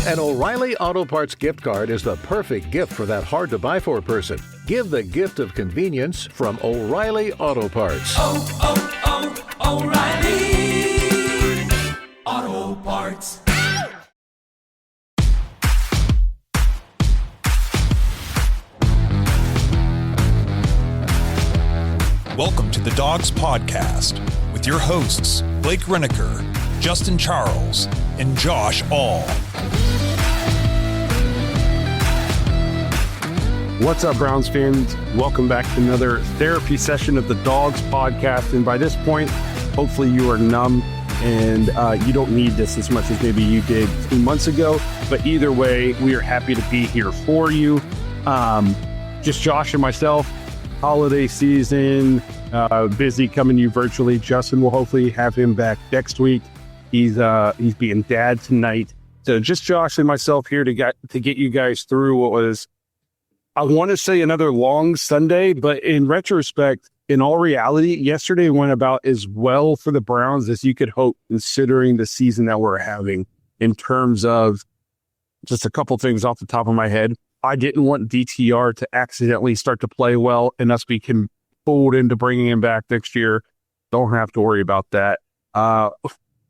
An O'Reilly Auto Parts gift card is the perfect gift for that hard-to-buy-for person. Give the gift of convenience from O'Reilly Auto Parts. O'Reilly Auto Parts. Welcome to the Dogs Podcast with your hosts, Blake Reneker, Justin Charles, and Josh All. What's up, Browns fans? Welcome back to another therapy session of the Dogs Podcast. And by this point, hopefully you are numb and you don't need this as much as maybe you did 2 months ago. But either way, we are happy to be here for you. Just Josh and myself, holiday season, busy coming to you virtually. Justin will hopefully have him back next week. He's being dad tonight. So just Josh and myself here to get you guys through what was, I want to say, another long Sunday, but in retrospect, in all reality, yesterday went about as well for the Browns as you could hope, considering the season that we're having. In terms of just a couple things off the top of my head, I didn't want DTR to accidentally start to play well and us be pulled into bringing him back next year. Don't have to worry about that.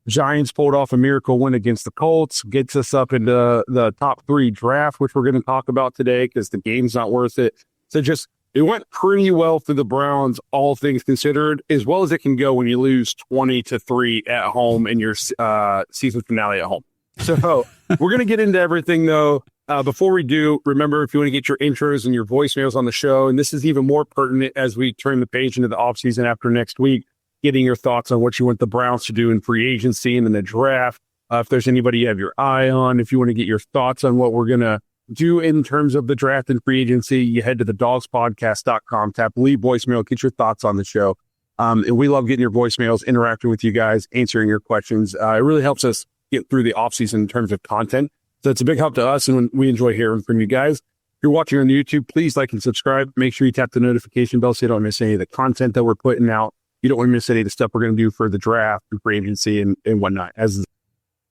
Giants pulled off a miracle win against the Colts, gets us up into the top 3 draft, which we're going to talk about today because the game's not worth it. So just, it went pretty well for the Browns, all things considered, as well as it can go when you lose 20-3 at home in your season finale at home. So we're going to get into everything, though. Before we do, remember, if you want to get your intros and your voicemails on the show, and this is even more pertinent as we turn the page into the offseason after next week, getting your thoughts on what you want the Browns to do in free agency and in the draft. If there's anybody you have your eye on, if you want to get your thoughts on what we're going to do in terms of the draft and free agency, you head to the dogspodcast.com, tap leave voicemail, get your thoughts on the show. And we love getting your voicemails, interacting with you guys, answering your questions. It really helps us get through the offseason in terms of content. So it's a big help to us, and we enjoy hearing from you guys. If you're watching on YouTube, please like and subscribe. Make sure you tap the notification bell so you don't miss any of the content that we're putting out. You don't want to miss any of the stuff we're going to do for the draft and free agency and whatnot. As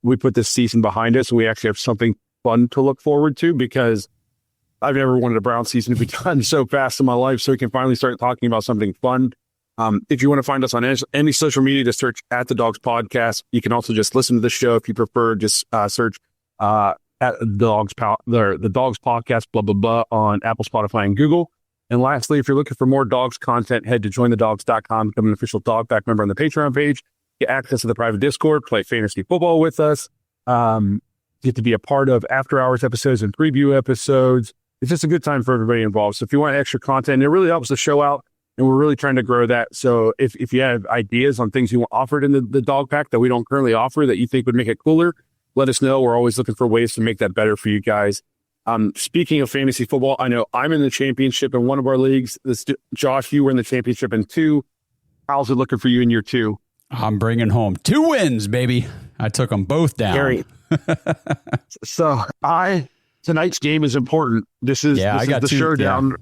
we put this season behind us, we actually have something fun to look forward to, because I've never wanted a Brown season to be done so fast in my life, so we can finally start talking about something fun. If you want to find us on any social media, just search at the Dogs Podcast. You can also just listen to the show if you prefer. Just search at the Dogs Podcast, blah, blah, blah, on Apple, Spotify, and Google. And lastly, if you're looking for more Dogs content, head to jointhedogs.com, become an official Dog Pack member on the Patreon page, get access to the private Discord, play fantasy football with us, get to be a part of after-hours episodes and preview episodes. It's just a good time for everybody involved. So if you want extra content, it really helps the show out, and we're really trying to grow that. So if you have ideas on things you want offered in the Dog Pack that we don't currently offer that you think would make it cooler, let us know. We're always looking for ways to make that better for you guys. Speaking of fantasy football, I know I'm in the championship in one of our leagues. Josh, you were in the championship in 2. How's it looking for you in year 2? I'm bringing home 2 wins, baby. I took them both down. Gary. So tonight's game is important. This is the showdown.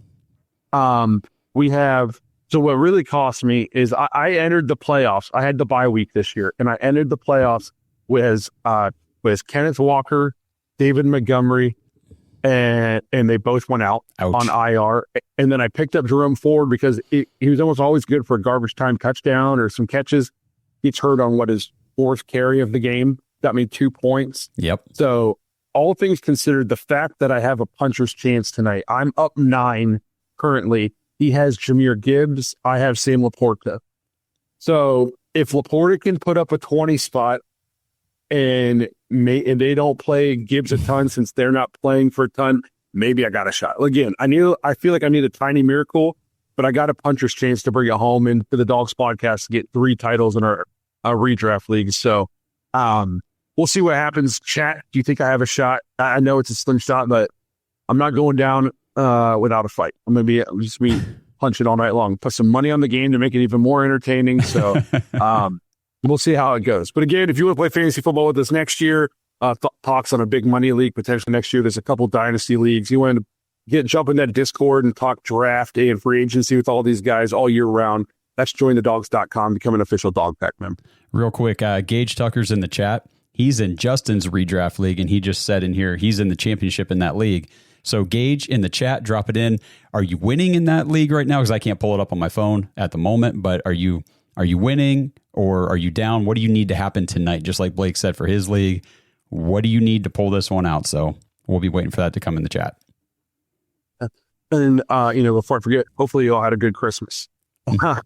Yeah. So what really cost me is I entered the playoffs. I had the bye week this year, and I entered the playoffs with Kenneth Walker, David Montgomery, and they both went out on IR. And then I picked up Jerome Ford because he was almost always good for a garbage time touchdown or some catches. He's hurt on his 4th carry of the game. Got me 2 points. Yep. So all things considered, the fact that I have a puncher's chance tonight, I'm up 9 currently. He has Jahmyr Gibbs. I have Sam Laporta. So if Laporta can put up a 20 spot, and they don't play Gibbs a ton since they're not playing for a ton, maybe I got a shot. Again, I feel like I need a tiny miracle, but I got a puncher's chance to bring it home into the Dogs Podcast to get 3 titles in our redraft league. So we'll see what happens. Chat, do you think I have a shot? I know it's a slim shot, but I'm not going down without a fight. I'm just be punching all night long. Put some money on the game to make it even more entertaining. So we'll see how it goes. But again, if you want to play fantasy football with us next year, talks on a big money league potentially next year. There's a couple dynasty leagues. You want to jump in that Discord and talk draft day and free agency with all these guys all year round. That's jointhedogs.com. Become an official Dog Pack member. Real quick, Gage Tucker's in the chat. He's in Justin's redraft league, and he just said in here he's in the championship in that league. So Gage, in the chat, drop it in. Are you winning in that league right now? Because I can't pull it up on my phone at the moment, but are you winning or are you down? What do you need to happen tonight? Just like Blake said for his league, what do you need to pull this one out? So we'll be waiting for that to come in the chat. And, before I forget, hopefully you all had a good Christmas. I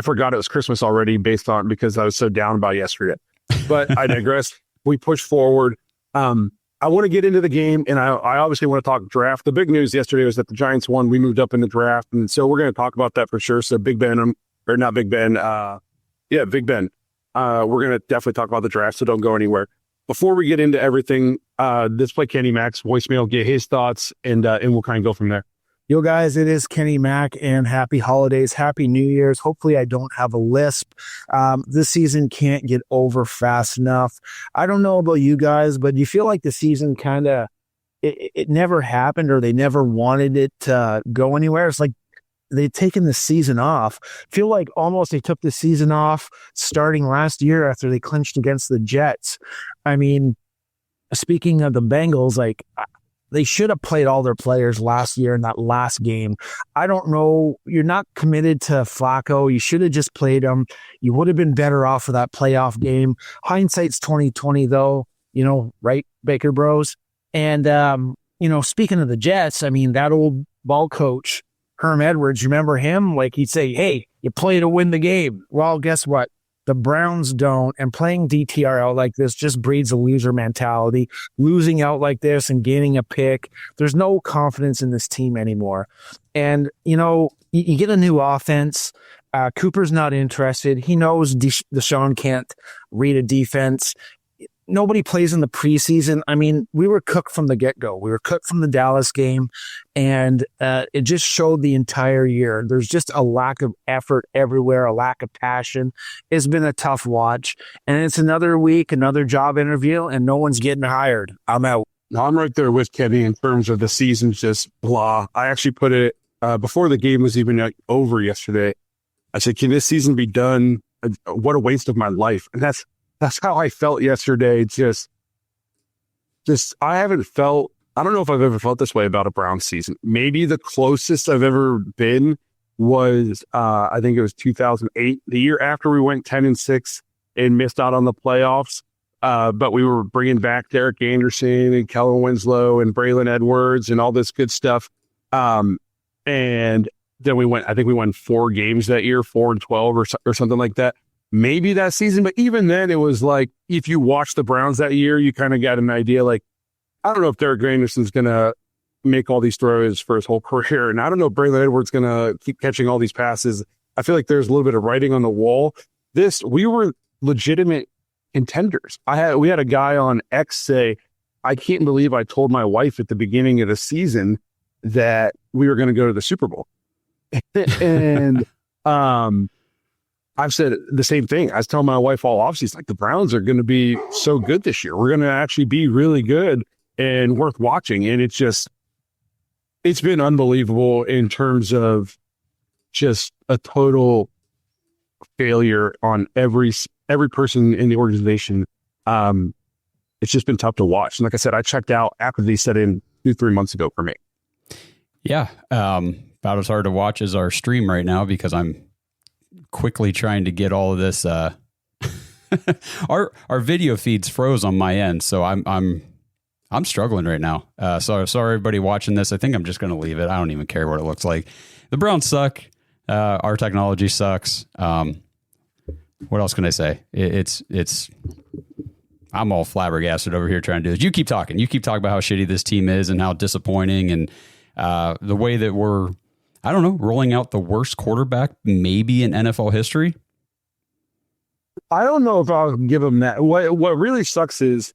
forgot it was Christmas already because I was so down about yesterday. But I digress. We push forward. I want to get into the game, and I obviously want to talk draft. The big news yesterday was that the Giants won. We moved up in the draft, and so we're going to talk about that for sure. So Big Ben, or not Big Ben, Big Ben. We're going to definitely talk about the draft, so don't go anywhere. Before we get into everything, let's play Kenny Mack's voicemail, get his thoughts, and we'll kind of go from there. Yo, guys, it is Kenny Mack, and happy holidays, happy New Year's. Hopefully I don't have a lisp. This season can't get over fast enough. I don't know about you guys, but you feel like the season kind of, it never happened, or they never wanted it to go anywhere. It's like they've taken the season off. Feel like almost they took the season off starting last year after they clinched against the Jets. I mean, speaking of the Bengals, like, they should have played all their players last year in that last game. I don't know. You're not committed to Flacco. You should have just played him. You would have been better off for that playoff game. Hindsight's 2020, though. Right, Baker Bros? And speaking of the Jets, I mean, that old ball coach, Herm Edwards, you remember him? Like, he'd say, "Hey, you play to win the game." Well, guess what? The Browns don't, and playing DTR like this just breeds a loser mentality. Losing out like this and gaining a pick, there's no confidence in this team anymore. And, you get a new offense. Cooper's not interested. He knows Deshaun can't read a defense. Nobody plays in the preseason. I mean, we were cooked from the get-go. We were cooked from the Dallas game, and it just showed the entire year. There's just a lack of effort everywhere, a lack of passion. It's been a tough watch, and it's another week, another job interview, and no one's getting hired. I'm out. No, I'm right there with Kenny in terms of the season's just blah. I actually put it before the game was even over yesterday. I said, can this season be done? What a waste of my life. And that's how I felt yesterday. Just I don't know if I've ever felt this way about a Browns season. Maybe the closest I've ever been was, I think it was 2008, the year after we went 10-6 and missed out on the playoffs. But we were bringing back Derek Anderson and Kellen Winslow and Braylon Edwards and all this good stuff. And then I think we won 4 games that year, 4-12 or something like that. Maybe that season, but even then it was like, if you watch the Browns that year, you kind of got an idea, like, I don't know if Derek Anderson's going to make all these throws for his whole career. And I don't know if Braylon Edwards going to keep catching all these passes. I feel like there's a little bit of writing on the wall. We were legitimate contenders. We had a guy on X say, "I can't believe I told my wife at the beginning of the season that we were going to go to the Super Bowl." And, I've said the same thing. I was telling my wife all offseason, like, the Browns are going to be so good this year. We're going to actually be really good and worth watching. And it's been unbelievable in terms of just a total failure on every person in the organization. It's just been tough to watch. And like I said, I checked out after they set in 2-3 months ago for me. Yeah. About as hard to watch as our stream right now, because I'm quickly trying to get all of this. Our video feeds froze on my end, so I'm struggling right now. So sorry everybody watching this. I think I'm just going to leave it. I don't even care what it looks like. The Browns suck. Our technology sucks. What else can I say? I'm all flabbergasted over here trying to do this. You keep talking. You keep talking about how shitty this team is and how disappointing, and the way that we're, I don't know, rolling out the worst quarterback maybe in NFL history. I don't know if I'll give him that. What really sucks is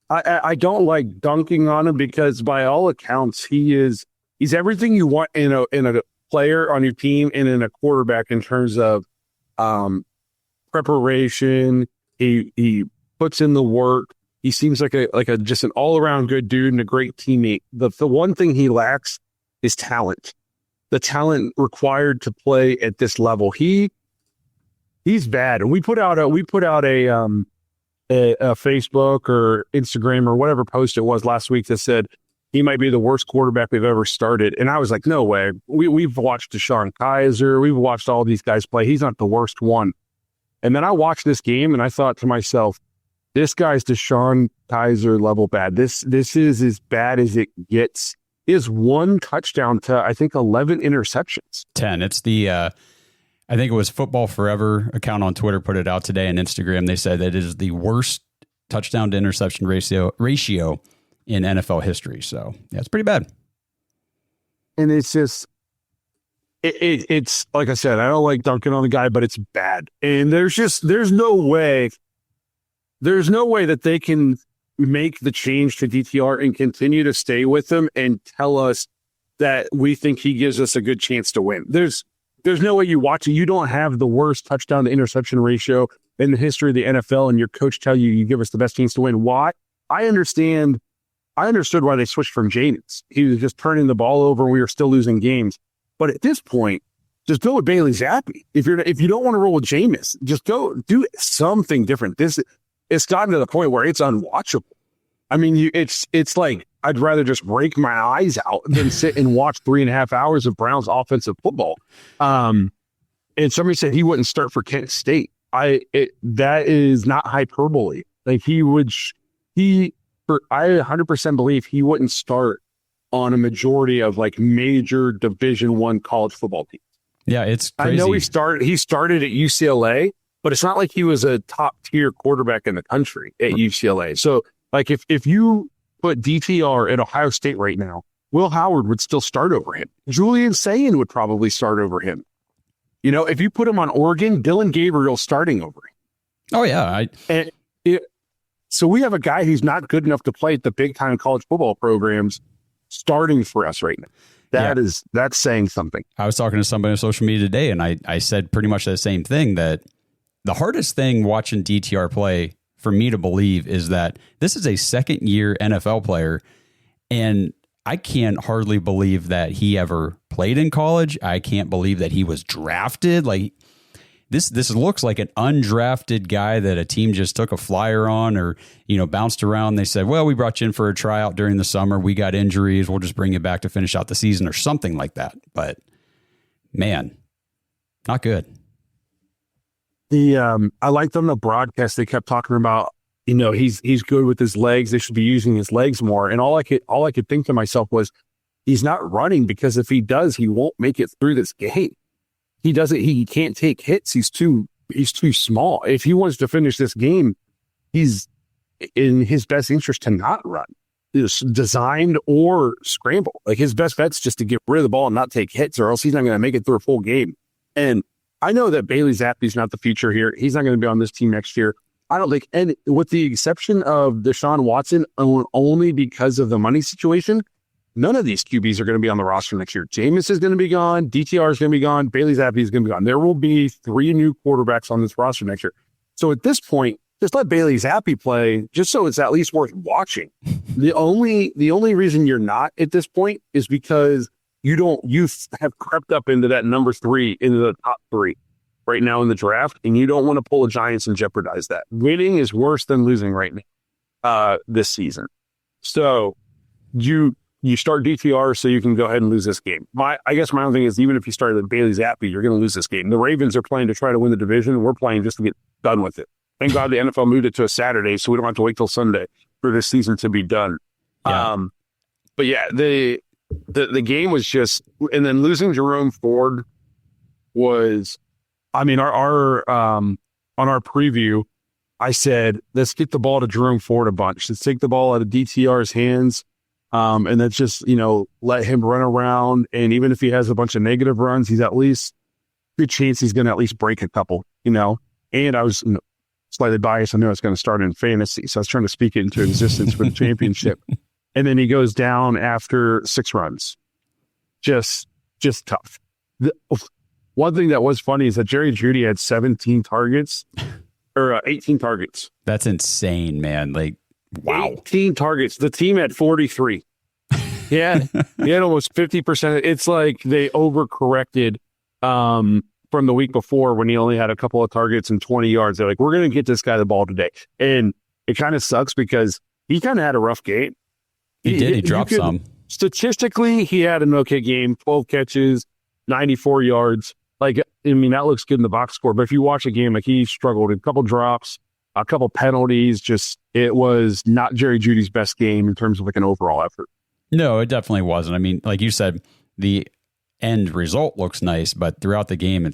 I don't like dunking on him, because by all accounts he's everything you want in a player on your team and in a quarterback in terms of preparation. He puts in the work. He seems like a just an all around good dude and a great teammate. The one thing he lacks is talent. The talent required to play at this level. He He's bad. And we put out a Facebook or Instagram or whatever post it was last week that said he might be the worst quarterback we've ever started. And I was like, no way. We've watched Deshaun Kaiser. We've watched all these guys play. He's not the worst one. And then I watched this game and I thought to myself, this guy's Deshaun Kaiser level bad. This is as bad as it gets. Is one touchdown to, I think, 11 interceptions. 10. It's the, I think it was Football Forever account on Twitter put it out today, and Instagram. They said that it is the worst touchdown to interception ratio in NFL history. So yeah, it's pretty bad. And it's just, it's like I said, I don't like dunking on the guy, but it's bad. And there's no way that they can make the change to DTR and continue to stay with him and tell us that we think he gives us a good chance to win. There's no way you watch it. You don't have the worst touchdown to interception ratio in the history of the NFL, and your coach tell you give us the best chance to win. Why? I understood why they switched from Jameis. He was just turning the ball over and we were still losing games. But at this point, just go with Bailey Zappi. If you don't want to roll with Jameis, just go do something different. It's gotten to the point where it's unwatchable. I mean, it's like I'd rather just break my eyes out than sit and watch 3.5 hours of Browns offensive football. And somebody said he wouldn't start for Kent State. That is not hyperbole. Like I 100% believe he wouldn't start on a majority of like major Division I college football teams. Yeah, it's crazy. I know he started at UCLA, but it's not like he was a top tier quarterback in the country at UCLA. So like if you put DTR at Ohio State right now, Will Howard would still start over him. Julian Sayin would probably start over him. You know, if you put him on Oregon, Dylan Gabriel starting over him. Oh yeah. So we have a guy who's not good enough to play at the big time college football programs starting for us right now. That's saying something. I was talking to somebody on social media today, and I said pretty much the same thing, that the hardest thing watching DTR play for me to believe is that this is a second-year NFL player, and I can't hardly believe that he ever played in college. I can't believe that he was drafted. Like this looks like an undrafted guy that a team just took a flyer on, or bounced around. They said, well, we brought you in for a tryout during the summer. We got injuries. We'll just bring you back to finish out the season or something like that. But man, not good. I liked on the broadcast, they kept talking about, he's good with his legs. They should be using his legs more. And all I could think to myself was, he's not running, because if he does, he won't make it through this game. He can't take hits. He's too small. If he wants to finish this game, he's in his best interest to not run. It's designed or scramble. Like his best bet's just to get rid of the ball and not take hits, or else he's not going to make it through a full game. And I know that Bailey Zappi's not the future here. He's not going to be on this team next year. I don't think, and with the exception of Deshaun Watson, only because of the money situation, none of these QBs are going to be on the roster next year. Jameis is going to be gone. DTR is going to be gone. Bailey Zappi is going to be gone. There will be 3 new quarterbacks on this roster next year. So at this point, just let Bailey Zappi play, just so it's at least worth watching. The only reason you're not at this point is because you have crept up into that number 3, into the top 3 right now in the draft, and you don't want to pull the Giants and jeopardize that. Winning is worse than losing right now this season. So you start DTR so you can go ahead and lose this game. I guess my own thing is, even if you started with Bailey Zappi, you're going to lose this game. The Ravens are playing to try to win the division, and we're playing just to get done with it. Thank God the NFL moved it to a Saturday, so we don't have to wait till Sunday for this season to be done. Yeah. But yeah, the game was just, and then losing Jerome Ford was, I mean, our on our preview, I said, let's get the ball to Jerome Ford a bunch. Let's take the ball out of DTR's hands. And that's just, let him run around. And even if he has a bunch of negative runs, he's at least good chance he's going to at least break a couple, And I was slightly biased. I know it's going to start in fantasy. So I was trying to speak it into existence for the championship. And then he goes down after 6 runs. Just tough. One thing that was funny is that Jerry Jeudy had 17 targets or 18 targets. That's insane, man. Like, wow. 18 targets. The team had 43. Yeah. He had almost 50%. It's like they overcorrected from the week before when he only had a couple of targets and 20 yards. They're like, we're going to get this guy the ball today. And it kind of sucks because he kind of had a rough game. He did. He dropped some. Statistically, he had an okay game, 12 catches, 94 yards. Like, I mean, that looks good in the box score. But if you watch a game, like he struggled, a couple drops, a couple penalties, just it was not Jerry Jeudy's best game in terms of like an overall effort. No, it definitely wasn't. I mean, like you said, the end result looks nice, but throughout the game,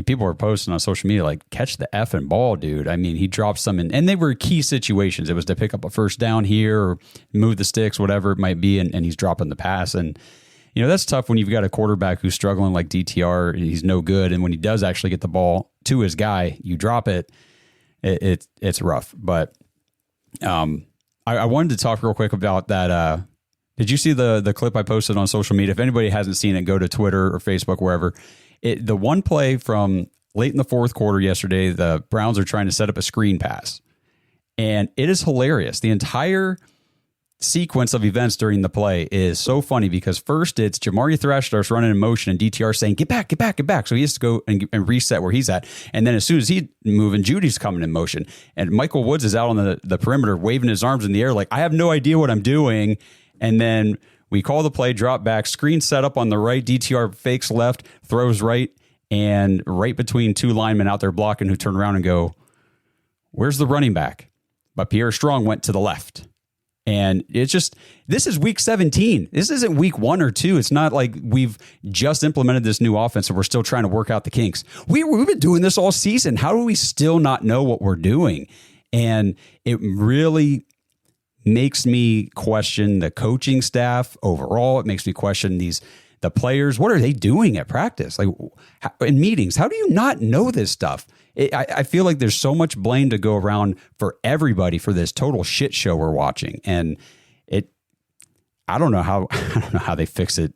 people were posting on social media like, catch the effing ball, dude. I mean, he dropped some and they were key situations. It was to pick up a first down here or move the sticks, whatever it might be, and he's dropping the pass. And, that's tough when you've got a quarterback who's struggling like DTR. He's no good. And when he does actually get the ball to his guy, you drop it. It's rough. But I wanted to talk real quick about that. Did you see the clip I posted on social media? If anybody hasn't seen it, go to Twitter or Facebook, wherever. The one play from late in the fourth quarter yesterday, the Browns are trying to set up a screen pass. And it is hilarious. The entire sequence of events during the play is so funny because first it's Jamari Thrash starts running in motion and DTR saying, get back, get back, get back. So he has to go and reset where he's at. And then as soon as he's moving, Judy's coming in motion. And Michael Woods is out on the perimeter waving his arms in the air like, I have no idea what I'm doing. And then we call the play, drop back, screen set up on the right, DTR fakes left, throws right, and right between two linemen out there blocking who turn around and go, where's the running back? But Pierre Strong went to the left. And it's just, this is week 17. This isn't week 1 or 2. It's not like we've just implemented this new offense and we're still trying to work out the kinks. We've been doing this all season. How do we still not know what we're doing? And it really makes me question the coaching staff overall. It makes me question the players. What are they doing at practice? Like in meetings, how do you not know this stuff? I feel like there's so much blame to go around for everybody for this total shit show we're watching. And I don't know how they fix it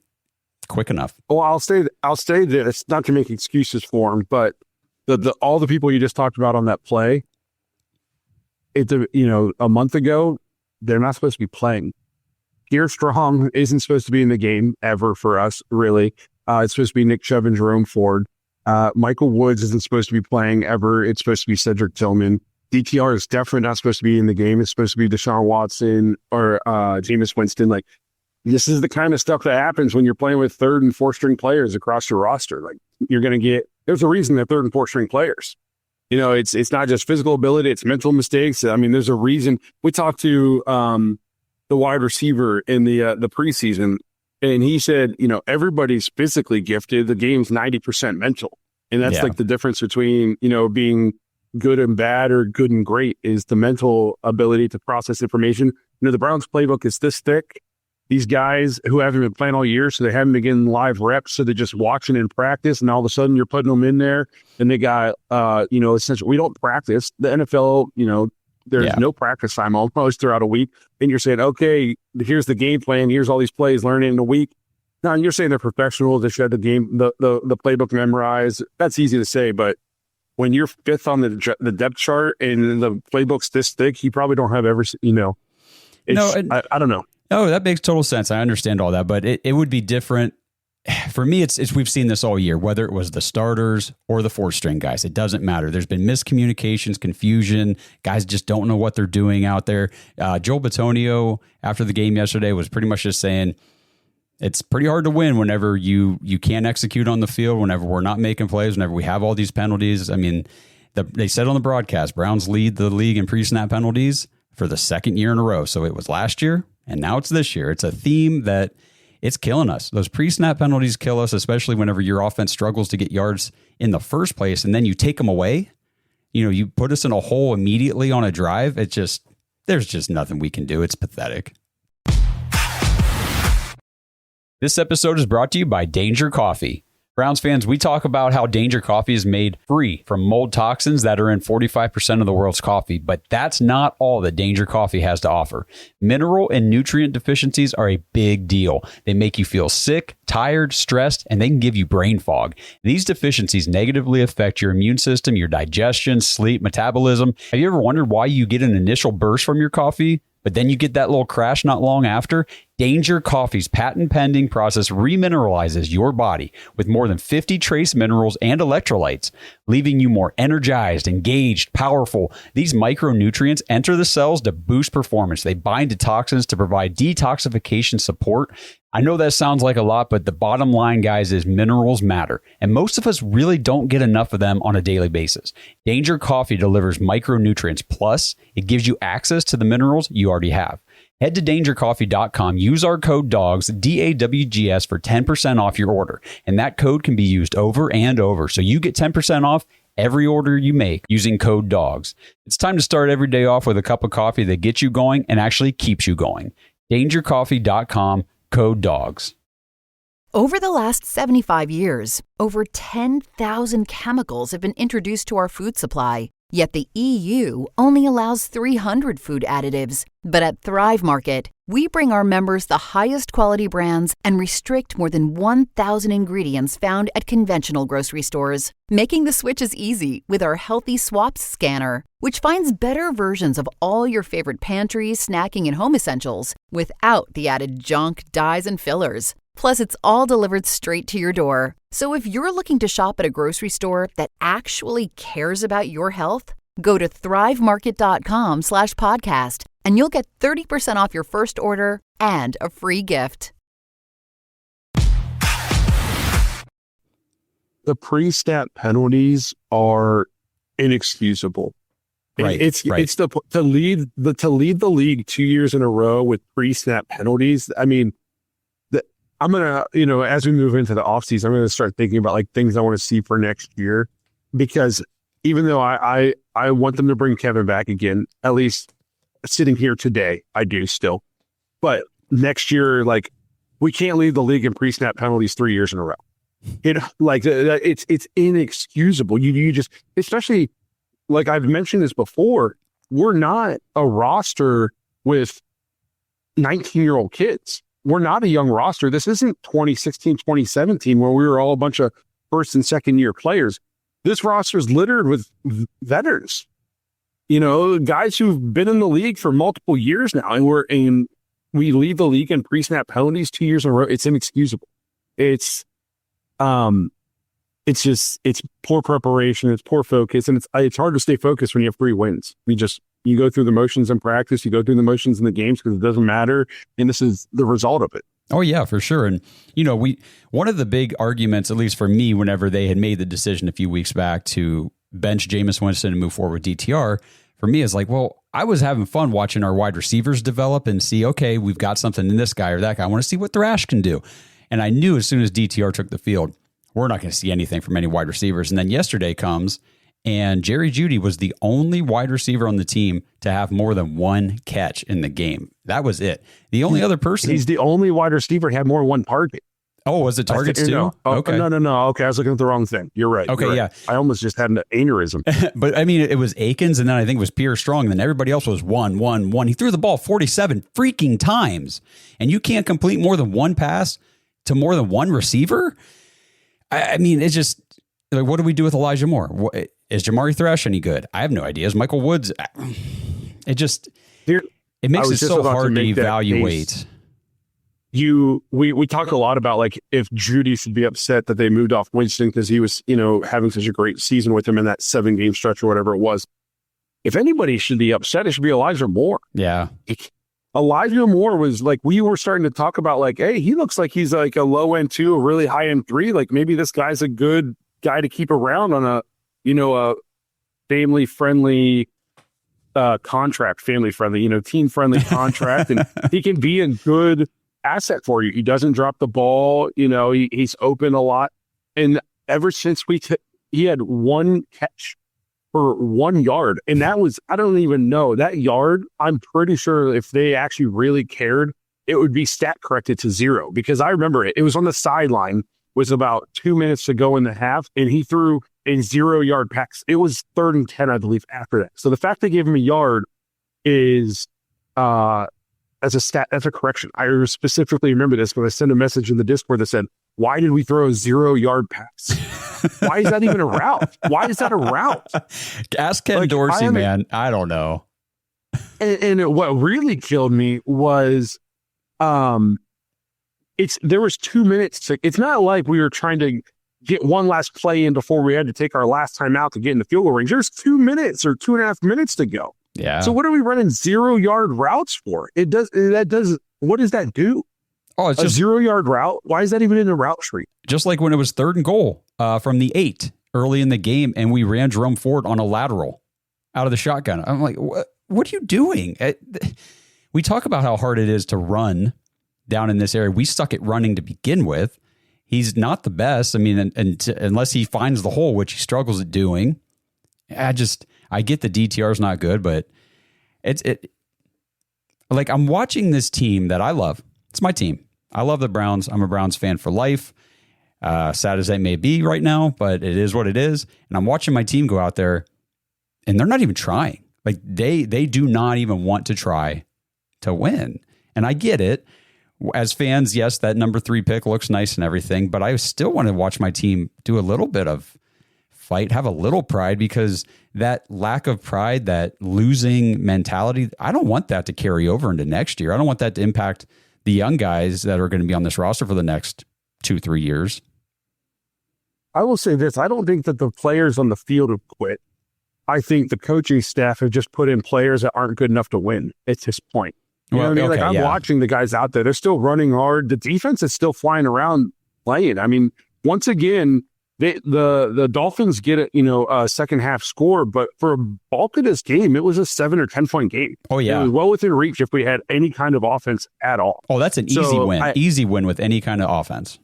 quick enough. Well, I'll say this, not to make excuses for him, but all the people you just talked about on that play, a month ago, they're not supposed to be playing. Pierre Strong isn't supposed to be in the game ever for us, really. It's supposed to be Nick Chubb and Jerome Ford. Michael Woods isn't supposed to be playing ever. It's supposed to be Cedric Tillman. DTR is definitely not supposed to be in the game. It's supposed to be Deshaun Watson or Jameis Winston. Like, this is the kind of stuff that happens when you're playing with third and fourth string players across your roster. Like, you're going to get, there's a reason they're third and fourth string players. It's not just physical ability, it's mental mistakes. I mean, there's a reason. We talked to the wide receiver in the preseason, and he said, everybody's physically gifted. The game's 90% mental. And that's like the difference between, being good and bad or good and great is the mental ability to process information. The Browns playbook is this thick. These guys who haven't been playing all year, so they haven't been getting live reps, so they're just watching in practice, and all of a sudden you're putting them in there, and they got, essentially, we don't practice. The NFL, there's no practice time almost throughout a week, and you're saying, okay, here's the game plan, here's all these plays, learn it in a week. Now, and you're saying they're professionals, they should have the game, the playbook memorized. That's easy to say, but when you're fifth on the depth chart and the playbook's this thick, you probably don't have I don't know. No, that makes total sense. I understand all that, but it would be different. For me, it's we've seen this all year, whether it was the starters or the fourth string guys. It doesn't matter. There's been miscommunications, confusion. Guys just don't know what they're doing out there. Joel Bitonio, after the game yesterday, was pretty much just saying it's pretty hard to win whenever you can't execute on the field, whenever we're not making plays, whenever we have all these penalties. I mean, they said on the broadcast, Browns lead the league in pre-snap penalties for the second year in a row. So it was last year, and now it's this year. It's a theme that it's killing us. Those pre-snap penalties kill us, especially whenever your offense struggles to get yards in the first place, and then you take them away. You put us in a hole immediately on a drive. There's just nothing we can do. It's pathetic. This episode is brought to you by Danger Coffee. Browns fans, we talk about how Danger Coffee is made free from mold toxins that are in 45% of the world's coffee, but that's not all that Danger Coffee has to offer. Mineral and nutrient deficiencies are a big deal. They make you feel sick, tired, stressed, and they can give you brain fog. These deficiencies negatively affect your immune system, your digestion, sleep, metabolism. Have you ever wondered why you get an initial burst from your coffee, but then you get that little crash not long after? Danger Coffee's patent-pending process remineralizes your body with more than 50 trace minerals and electrolytes, leaving you more energized, engaged, powerful. These micronutrients enter the cells to boost performance. They bind to toxins to provide detoxification support. I know that sounds like a lot, but the bottom line, guys, is minerals matter. And most of us really don't get enough of them on a daily basis. Danger Coffee delivers micronutrients. Plus, it gives you access to the minerals you already have. Head to dangercoffee.com, use our code DOGS, DAWGS, for 10% off your order. And that code can be used over and over. So you get 10% off every order you make using code DOGS. It's time to start every day off with a cup of coffee that gets you going and actually keeps you going. dangercoffee.com, code DOGS. Over the last 75 years, over 10,000 chemicals have been introduced to our food supply. Yet the EU only allows 300 food additives. But at Thrive Market, we bring our members the highest quality brands and restrict more than 1,000 ingredients found at conventional grocery stores, making the switch as easy with our Healthy Swaps scanner, which finds better versions of all your favorite pantry, snacking, and home essentials without the added junk, dyes, and fillers. Plus, it's all delivered straight to your door. So if you're looking to shop at a grocery store that actually cares about your health, go to thrivemarket.com/podcast and you'll get 30% off your first order and a free gift. The pre-snap penalties are inexcusable. Right. It's to lead the league 2 years in a row with pre-snap penalties. I mean, I'm going to, as we move into the offseason, I'm going to start thinking about like things I want to see for next year, because even though I want them to bring Kevin back again, at least sitting here today, I do still. But next year, like, we can't lead the league in pre-snap penalties 3 years in a row. It's inexcusable. You just, especially like I've mentioned this before, we're not a roster with 19-year-old kids. We're not a young roster. This isn't 2016, 2017, where we were all a bunch of first and second year players. This roster is littered with veterans, guys who've been in the league for multiple years now. And we lead the league in pre-snap penalties 2 years in a row. It's inexcusable. It's poor preparation. It's poor focus. And it's hard to stay focused when you have 3 wins. You go through the motions in practice, you go through the motions in the games because it doesn't matter. And this is the result of it. Oh, yeah, for sure. And, one of the big arguments, at least for me, whenever they had made the decision a few weeks back to bench Jameis Winston and move forward with DTR, for me is like, well, I was having fun watching our wide receivers develop and see, okay, we've got something in this guy or that guy. I want to see what Thrash can do. And I knew as soon as DTR took the field, we're not going to see anything from any wide receivers. And then yesterday comes, and Jerry Jeudy was the only wide receiver on the team to have more than 1 catch in the game. That was it. The only other person. He's the only wide receiver to have more than 1 target. Oh, was it targets too? No. Okay. No. Okay, I was looking at the wrong thing. You're right. Okay, yeah. I almost just had an aneurysm. But I mean, it was Akins, and then I think it was Pierre Strong, and then everybody else was 1. He threw the ball 47 freaking times, and you can't complete more than 1 pass to more than 1 receiver? I mean, it's just, like, what do we do with Elijah Moore? Is Jamari Thrash any good? I have no idea. Is Michael Woods? It makes it so hard to evaluate. We talked a lot about like if Jeudy should be upset that they moved off Winston because he was, having such a great season with him in that 7-game stretch or whatever it was. If anybody should be upset, it should be Elijah Moore. Yeah. Elijah Moore was like, we were starting to talk about like, hey, he looks like he's like a low end 2, a really high end 3. Like maybe this guy's a good guy to keep around on a family friendly contract, team friendly contract. And he can be a good asset for you. He doesn't drop the ball. He's open a lot. And ever since he had 1 catch for 1 yard. And that was, I don't even know that yard. I'm pretty sure if they actually really cared, it would be stat corrected to 0, because I remember it was on the sideline with about 2 minutes to go in the half. And he threw a 0-yard pass. It was 3rd and 10, I believe, after that. So the fact they gave him a yard is, as a stat, that's a correction. I specifically remember this when I sent a message in the Discord that said, why did we throw a 0-yard pass? Why is that even a route? Why is that a route? Ask Ken Dorsey, man. I don't know. And what really killed me was There was 2 minutes. It's not like we were trying to get one last play in before we had to take our last time out to get in the field goal range. There's 2 minutes or 2.5 minutes to go. Yeah. So what are we running 0-yard routes for? What does that do? Oh, it's a just 0-yard route. Why is that even in the route tree? just like when it was 3rd and goal from the 8 early in the game, and we ran Jerome Ford on a lateral out of the shotgun. I'm like, what are you doing? We talk about how hard it is to run down in this area. We suck at running to begin with. He's not the best. I mean, unless he finds the hole, which he struggles at doing. I get the DTR is not good, but like I'm watching this team that I love. It's my team. I love the Browns. I'm a Browns fan for life. Sad as that may be right now, but it is what it is. And I'm watching my team go out there, and they're not even trying. Like they do not even want to try to win. And I get it. As fans, yes, that number 3 pick looks nice and everything, but I still want to watch my team do a little bit of fight, have a little pride, because that lack of pride, that losing mentality, I don't want that to carry over into next year. I don't want that to impact the young guys that are going to be on this roster for the next 2-3 years. I will say this. I don't think that the players on the field have quit. I think the coaching staff have just put in players that aren't good enough to win at this point. You know what I mean? Like I'm watching the guys out there. They're still running hard. The defense is still flying around playing. I mean, once again, the Dolphins get a second half score, but for a bulk of this game, it was a 7 or 10 point game. Oh yeah, it was well within reach if we had any kind of offense at all. Oh, that's an easy win. Easy win with any kind of offense.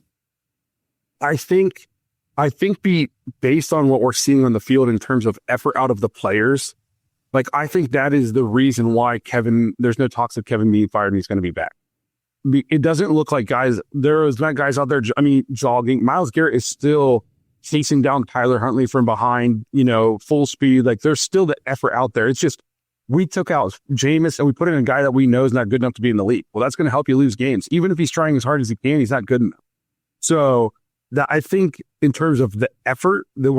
I think based on what we're seeing on the field in terms of effort out of the players. Like, I think that is the reason why there's no talks of Kevin being fired and he's going to be back. It doesn't look like there's not guys out there, jogging. Myles Garrett is still chasing down Tyler Huntley from behind, full speed. Like, there's still the effort out there. It's just, we took out Jameis and we put in a guy that we know is not good enough to be in the league. Well, that's going to help you lose games. Even if he's trying as hard as he can, he's not good enough. So I think in terms of the effort, that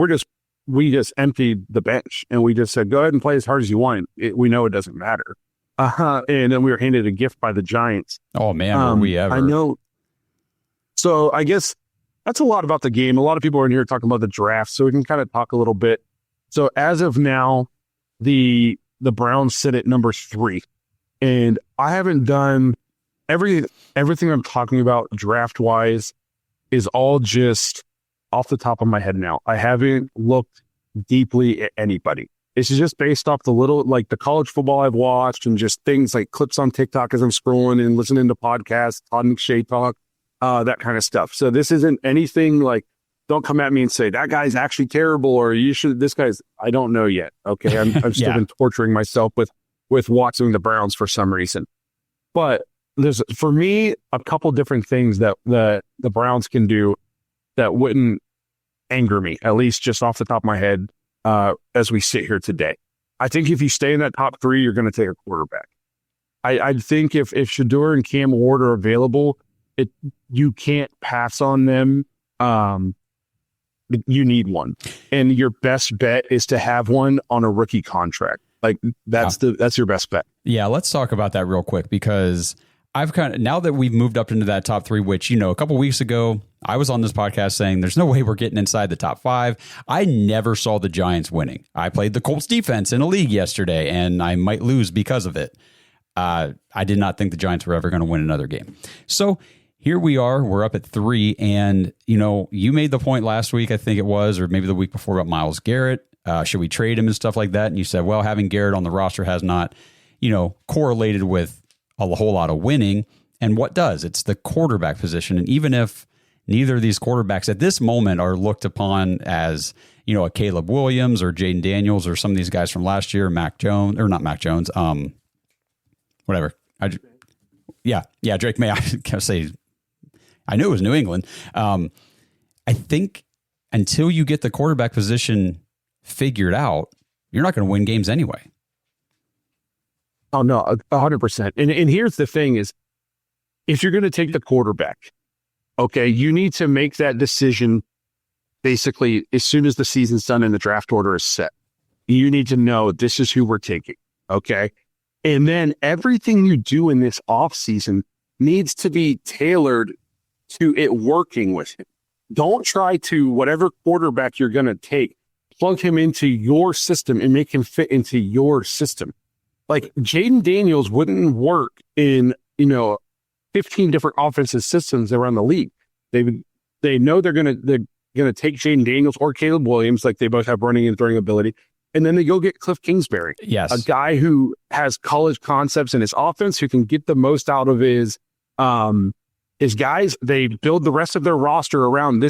we just emptied the bench and we just said, go ahead and play as hard as you want. We know it doesn't matter. And then we were handed a gift by the Giants. Oh man, were we ever? I know. So I guess that's a lot about the game. A lot of people are in here talking about the draft, so we can kind of talk a little bit. So as of now, the Browns sit at number 3, and I haven't done everything I'm talking about draft wise is all just off the top of my head now. I haven't looked deeply at anybody. It's just based off the college football I've watched and just things like clips on TikTok as I'm scrolling and listening to podcasts, Todd McShay talk, that kind of stuff. So this isn't anything like, don't come at me and say that guy's actually terrible or I don't know yet. Okay. I've still been torturing myself with watching the Browns for some reason. But there's, for me, a couple different things that the Browns can do that wouldn't anger me, at least just off the top of my head, as we sit here today. I think if you stay in that top 3, you're going to take a quarterback. I think if Shedeur and Cam Ward are available, you can't pass on them. You need one. And your best bet is to have one on a rookie contract. Like that's your best bet. Yeah, let's talk about that real quick, because now that we've moved up into that top 3, which, a couple weeks ago, I was on this podcast saying there's no way we're getting inside the top 5. I never saw the Giants winning. I played the Colts defense in a league yesterday, and I might lose because of it. I did not think the Giants were ever going to win another game. So here we are. We're up at 3. And, you made the point last week, I think it was, or maybe the week before, about Myles Garrett. Should we trade him and stuff like that? And you said, well, having Garrett on the roster has not, correlated with a whole lot of winning. And what does? It's the quarterback position. And even if neither of these quarterbacks at this moment are looked upon as, a Caleb Williams or Jaden Daniels or some of these guys from last year, whatever. Drake May. I can't say, I knew it was New England. I think until you get the quarterback position figured out, you're not going to win games anyway. Oh no, 100%. And here's the thing is, if you're going to take the quarterback, okay, you need to make that decision basically as soon as the season's done and the draft order is set. You need to know this is who we're taking, okay? And then everything you do in this offseason needs to be tailored to it working with him. Don't try to, whatever quarterback you're going to take, plug him into your system and make him fit into your system. Like Jaden Daniels wouldn't work in, 15 different offensive systems around the league. They know they're going to take Jaden Daniels or Caleb Williams, like they both have running and throwing ability. And then they go get Cliff Kingsbury, a guy who has college concepts in his offense, who can get the most out of his guys. They build the rest of their roster around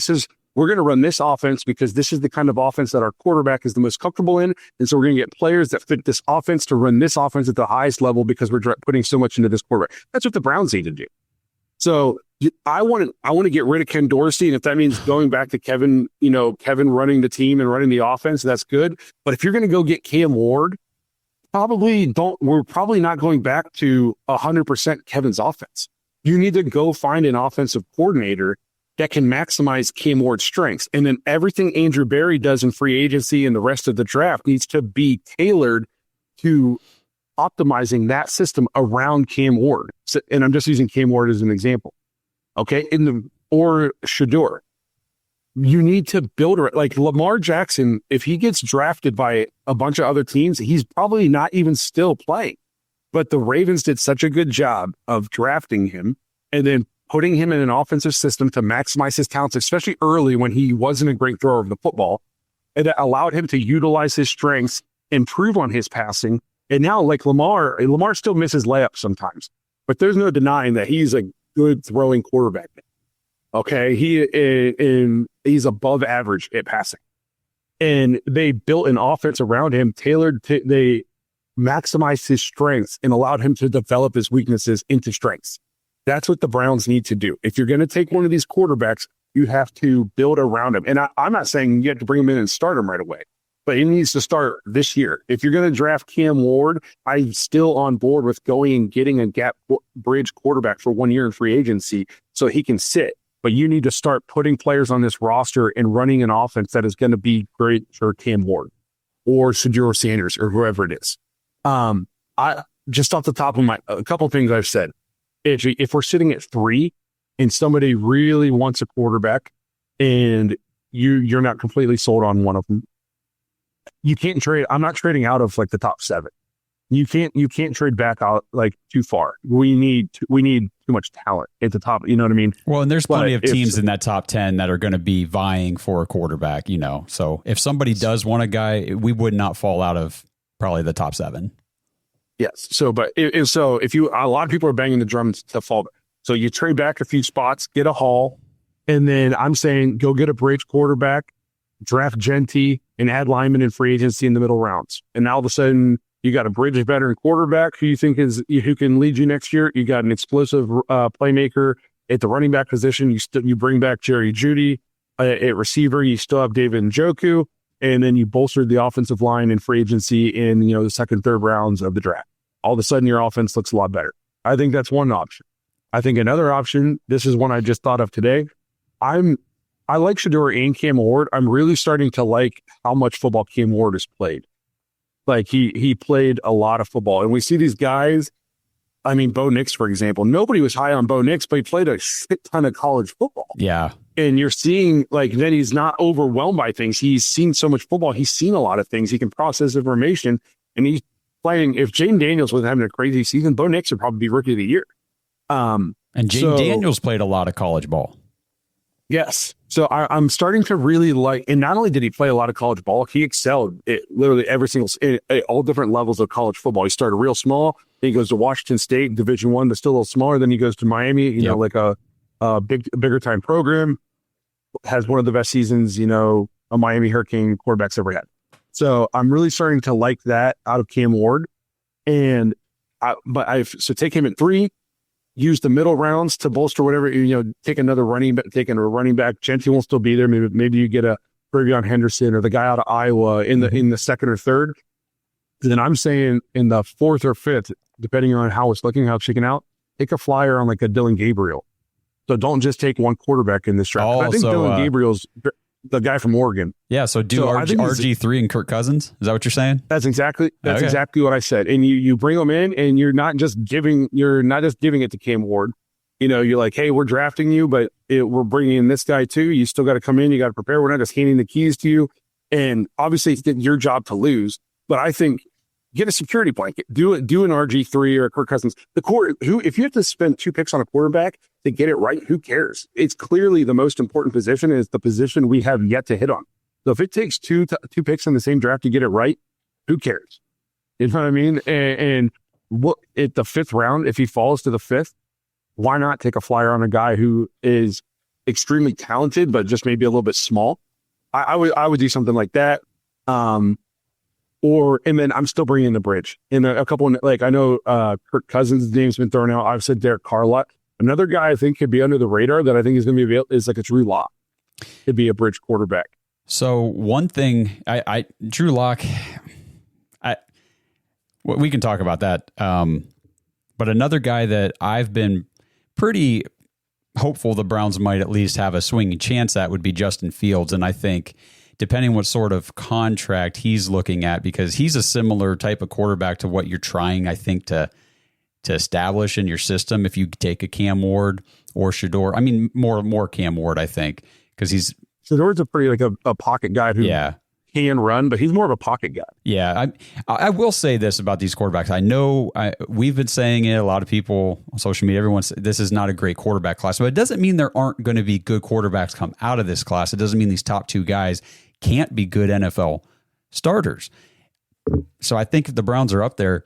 we're going to run this offense because this is the kind of offense that our quarterback is the most comfortable in. And so we're going to get players that fit this offense to run this offense at the highest level because we're putting so much into this quarterback. That's what the Browns need to do. So I want to get rid of Ken Dorsey. And if that means going back to Kevin running the team and running the offense, that's good. But if you're going to go get Cam Ward, we're probably not going back to 100% Kevin's offense. You need to go find an offensive coordinator that can maximize Cam Ward's strengths. And then everything Andrew Berry does in free agency and the rest of the draft needs to be tailored to optimizing that system around Cam Ward. So, and I'm just using Cam Ward as an example. Okay. Or Shedeur. You need to build like Lamar Jackson. If he gets drafted by a bunch of other teams, he's probably not even still playing. But the Ravens did such a good job of drafting him and then putting him in an offensive system to maximize his talents, especially early when he wasn't a great thrower of the football, and that allowed him to utilize his strengths, improve on his passing. And now, like Lamar still misses layups sometimes, but there's no denying that he's a good throwing quarterback. Okay, he's above average at passing, and they built an offense around him tailored to they maximized his strengths and allowed him to develop his weaknesses into strengths. That's what the Browns need to do. If you're going to take one of these quarterbacks, you have to build around him. And I'm not saying you have to bring him in and start him right away, but he needs to start this year. If you're going to draft Cam Ward, I'm still on board with going and getting a gap bridge quarterback for 1 year in free agency so he can sit. But you need to start putting players on this roster and running an offense that is going to be great for Cam Ward or Shedeur Sanders or whoever it is. I just off the top of a couple of things I've said. If we're sitting at 3 and somebody really wants a quarterback and you're not completely sold on one of them, you can't trade. I'm not trading out of like the top 7. You can't trade back out like too far. We need too much talent at the top. You know what I mean? Well, and there's plenty of teams in that top 10 that are going to be vying for a quarterback, So if somebody does want a guy, we would not fall out of probably the top 7. Yes. So, but if a lot of people are banging the drum to fall back. So you trade back a few spots, get a haul, and then I'm saying go get a bridge quarterback, draft Genty, and add lineman in free agency in the middle rounds. And now all of a sudden you got a bridge veteran quarterback who you think who can lead you next year. You got an explosive playmaker at the running back position. You bring back Jerry Jeudy at receiver. You still have David Njoku. And then you bolstered the offensive line in free agency in, the second, third rounds of the draft. All of a sudden, your offense looks a lot better. I think that's one option. I think another option, this is one I just thought of today. I like Shedeur and Cam Ward. I'm really starting to like how much football Cam Ward has played. Like he played a lot of football. And we see these guys, Bo Nix, for example. Nobody was high on Bo Nix, but he played a shit ton of college football. Yeah. And you're seeing, then he's not overwhelmed by things. He's seen so much football. He's seen a lot of things. He can process information. And he's playing. If Jaden Daniels was having a crazy season, Bo Nix would probably be rookie of the year. And Jaden Daniels played a lot of college ball. Yes. So I'm starting to really like, and not only did he play a lot of college ball, he excelled at literally every single, at all different levels of college football. He started real small. Then he goes to Washington State, Division I, but still a little smaller. Then he goes to Miami, like a bigger time program. Has one of the best seasons, a Miami Hurricane quarterback's ever had. So I'm really starting to like that out of Cam Ward. And so take him at 3, use the middle rounds to bolster whatever, take another running back. Genty won't still be there. Maybe you get a Bravion Henderson or the guy out of Iowa in the second or third. Then I'm saying in the 4th or 5th, depending on how it's looking, how it's shaking out, take a flyer on like a Dylan Gabriel. So don't just take one quarterback in this draft. I think Dylan Gabriel's the guy from Oregon. Yeah. So RG3 and Kirk Cousins. Is that what you're saying? That's exactly what I said. And you bring them in, and you're not just giving it to Cam Ward. you're like, hey, we're drafting you, but we're bringing in this guy too. You still got to come in. You got to prepare. We're not just handing the keys to you. And obviously it's your job to lose. But I think get a security blanket. Do an RG3 or a Kirk Cousins. If you have to spend 2 picks on a quarterback to get it right, who cares? It's clearly the most important position. Is the position we have yet to hit on. So if it takes two picks in the same draft to get it right, who cares? You know what I mean? And what at the 5th round, if he falls to the 5th, why not take a flyer on a guy who is extremely talented, but just maybe a little bit small? I would do something like that. And then I'm still bringing in the bridge. In a couple, like I know Kirk Cousins' name's been thrown out. I've said Derek Carr a lot. Another guy I think could be under the radar that I think is going to be available is like a Drew Lock. Could be a bridge quarterback. So one thing, Drew Lock, we can talk about that. But another guy that I've been pretty hopeful the Browns might at least have a swinging chance at would be Justin Fields. And I think depending what sort of contract he's looking at, because he's a similar type of quarterback to what you're trying, I think, to establish in your system. If you take a Cam Ward or Shador, I mean, more Cam Ward, I think, because Shador's a pretty like a pocket guy who can run, but he's more of a pocket guy. Yeah. I will say this about these quarterbacks. I know we've been saying it. A lot of people on social media, everyone's this is not a great quarterback class, but it doesn't mean there aren't going to be good quarterbacks come out of this class. It doesn't mean these top 2 guys can't be good NFL starters. So I think if the Browns are up there,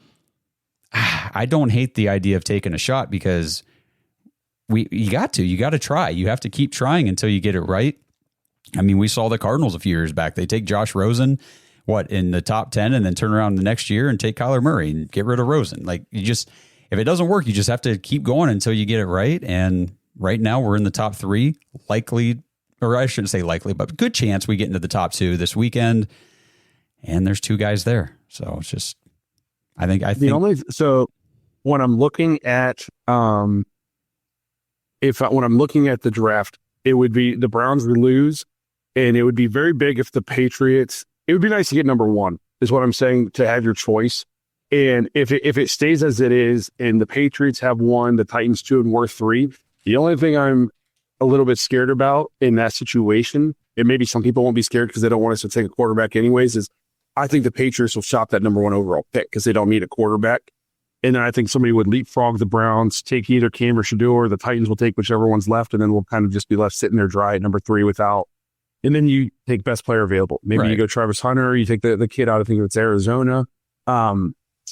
I don't hate the idea of taking a shot because you got to try. You have to keep trying until you get it right. I mean, we saw the Cardinals a few years back. They take Josh Rosen, in the top 10 and then turn around the next year and take Kyler Murray and get rid of Rosen. Like if it doesn't work, you just have to keep going until you get it right. And right now we're in the top 3, likely, or I shouldn't say likely, but good chance we get into the top 2 this weekend. And there's 2 guys there. So it's just, I think so when I'm looking at, when I'm looking at the draft, it would be the Browns would lose, and it would be very big if the Patriots. It would be nice to get number 1, is what I'm saying, to have your choice. And if it stays as it is, and the Patriots have 1, the Titans 2, and we're 3, the only thing I'm a little bit scared about in that situation, and maybe some people won't be scared because they don't want us to take a quarterback anyways, is I think the Patriots will shop that number 1 overall pick because they don't need a quarterback. And then I think somebody would leapfrog the Browns, take either Cam or Shador. The Titans will take whichever one's left, and then we'll kind of just be left sitting there dry at number 3 without. And then you take best player available. Maybe you go Travis Hunter. You take the kid out. I think it's Arizona. Or